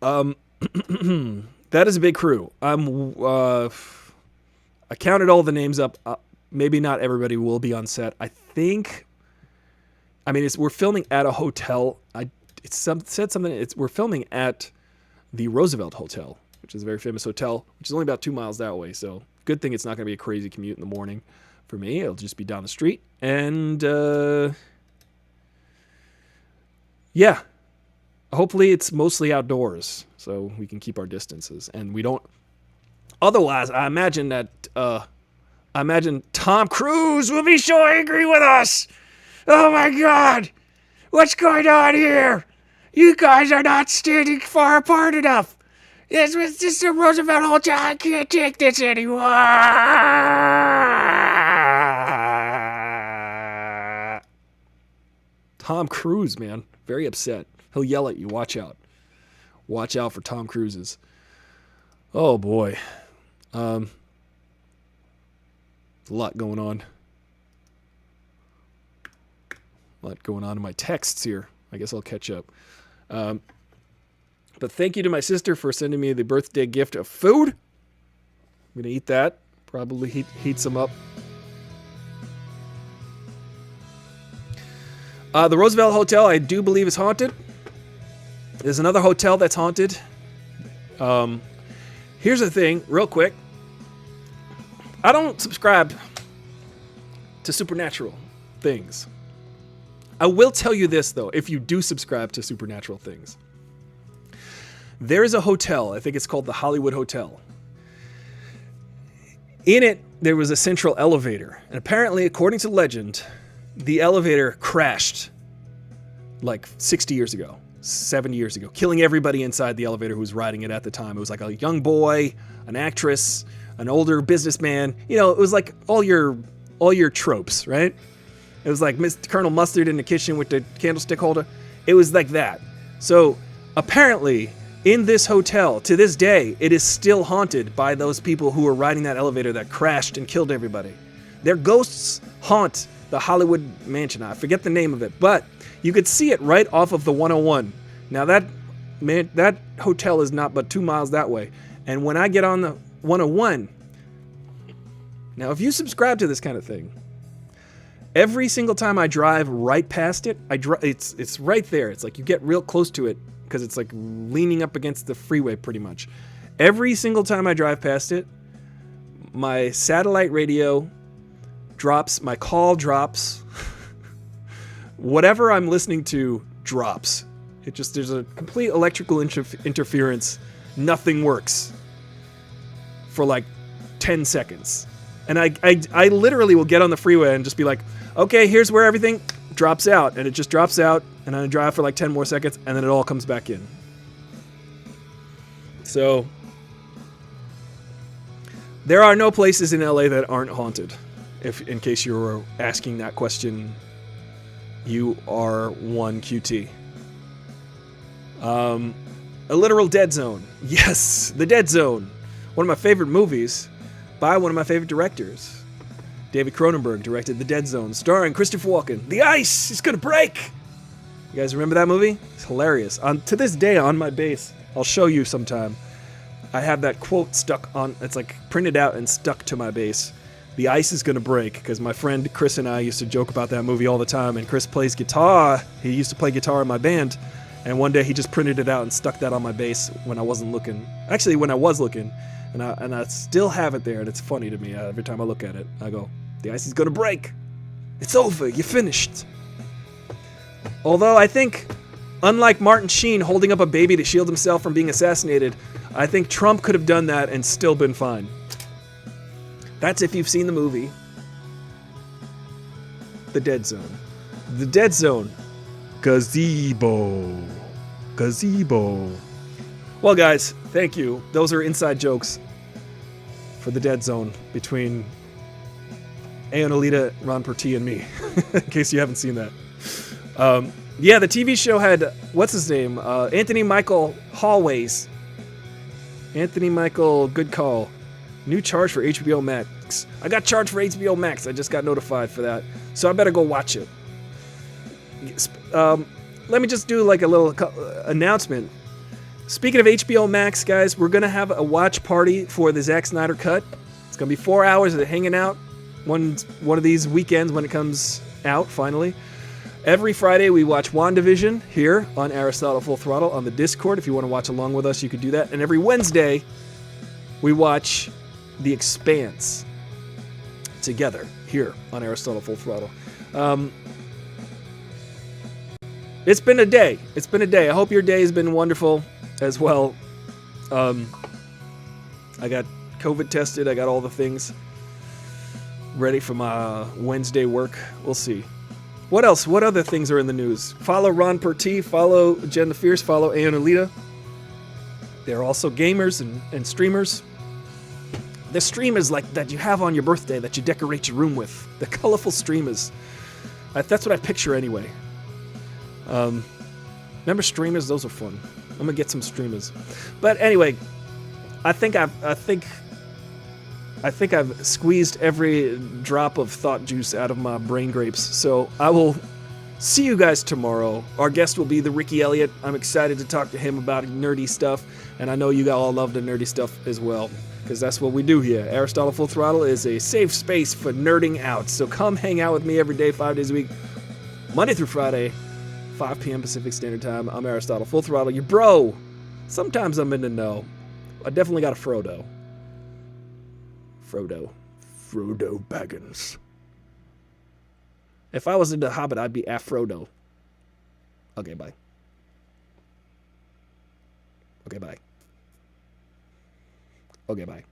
That is a big crew. I counted all the names up. Maybe not everybody will be on set. We're filming at a hotel. We're filming at the Roosevelt Hotel, which is a very famous hotel, which is only about 2 miles that way. So good thing it's not going to be a crazy commute in the morning for me. It'll just be down the street. And hopefully it's mostly outdoors so we can keep our distances and we don't. Otherwise, I imagine Tom Cruise will be so angry with us. Oh my God. What's going on here? You guys are not standing far apart enough. This was just a Roosevelt Hotel. I can't take this anymore. Tom Cruise, man. Very upset. He'll yell at you. Watch out. Watch out for Tom Cruises. Oh boy. A lot going on. A lot going on in my texts here. I guess I'll catch up. But thank you to my sister for sending me the birthday gift of food. I'm going to eat that. Probably heat some up. The Roosevelt Hotel, I do believe, is haunted. There's another hotel that's haunted. Here's the thing, real quick. I don't subscribe to supernatural things. I will tell you this, though, if you do subscribe to supernatural things. There is a hotel, I think it's called the Hollywood Hotel. In it, there was a central elevator. And apparently, according to legend, the elevator crashed like 60 years ago, 70 years ago, killing everybody inside the elevator who was riding it at the time. It was like a young boy, an actress, an older businessman. You know, it was like all your tropes, right? It was like Colonel Mustard in the kitchen with the candlestick holder. It was like that. So apparently, in this hotel, to this day, it is still haunted by those people who were riding that elevator that crashed and killed everybody. Their ghosts haunt the Hollywood Mansion. I forget the name of it, but you could see it right off of the 101. Now that hotel is not but 2 miles that way. And when I get on the 101, now if you subscribe to this kind of thing, every single time I drive right past it, it's right there. It's like you get real close to it because it's like leaning up against the freeway pretty much. Every single time I drive past it, my satellite radio drops, my call drops, whatever I'm listening to drops. There's a complete electrical interference. Nothing works for like 10 seconds. And I literally will get on the freeway and just be like, okay, here's where everything drops out. And it just drops out, and I drive for like 10 more seconds, and then it all comes back in. So there are no places in LA that aren't haunted. If in case you were asking that question, you are one QT. A literal dead zone. Yes, The Dead Zone. One of my favorite movies by one of my favorite directors. David Cronenberg directed The Dead Zone, starring Christopher Walken. The ice is gonna break! You guys remember that movie? It's hilarious. To this day, on my base, I'll show you sometime, I have that quote stuck on, it's like printed out and stuck to my base. The ice is gonna break, because my friend Chris and I used to joke about that movie all the time, and Chris plays guitar. He used to play guitar in my band, and one day he just printed it out and stuck that on my base when I wasn't looking. Actually, when I was looking, and I still have it there, and it's funny to me. Every time I look at it, I go, the ice is gonna break. It's over, you're finished. Although I think, unlike Martin Sheen holding up a baby to shield himself from being assassinated, I think Trump could have done that and still been fine. That's if you've seen the movie The Dead Zone. The Dead Zone. Gazebo. Gazebo. Well, guys, thank you. Those are inside jokes for The Dead Zone between Aonalita, Ron Pertee, and me, in case you haven't seen that. Yeah, the TV show had, what's his name? Anthony Michael Hallways. Anthony Michael, good call. New charge for HBO Max. I got charged for HBO Max. I just got notified for that. So I better go watch it. Let me just do like a little announcement. Speaking of HBO Max, guys, we're going to have a watch party for the Zack Snyder Cut. It's going to be 4 hours of hanging out one of these weekends when it comes out, finally. Every Friday, we watch WandaVision here on Aristotle Full Throttle on the Discord. If you want to watch along with us, you could do that. And every Wednesday, we watch The Expanse together here on Aristotle Full Throttle. It's been a day. It's been a day. I hope your day has been wonderful as well. I got COVID tested. I got all the things ready for my Wednesday work. We'll see. What else? What other things are in the news? Follow Ron Pertee. Follow Jen the Fierce. Follow Aonalita. They're also gamers and streamers. The streamers like that you have on your birthday that you decorate your room with. The colorful streamers. That's what I picture anyway. Remember streamers? Those are fun. I'm gonna get some streamers. But anyway, I think I've squeezed every drop of thought juice out of my brain grapes. So I will See you guys tomorrow. Our guest will be the Ricky Elliott. I'm excited to talk to him about nerdy stuff, and I know you all love the nerdy stuff as well, because that's what we do here. Aristotle Full Throttle is a safe space for nerding out. So come hang out with me every day, 5 days a week, Monday through Friday, 5 p.m. Pacific Standard Time. I'm Aristotle Full Throttle, your bro. Sometimes I'm in the know. I definitely got a Frodo. Frodo Baggins. If I was into Hobbit, I'd be Afrodo. Okay, bye. Okay, bye. Okay, bye.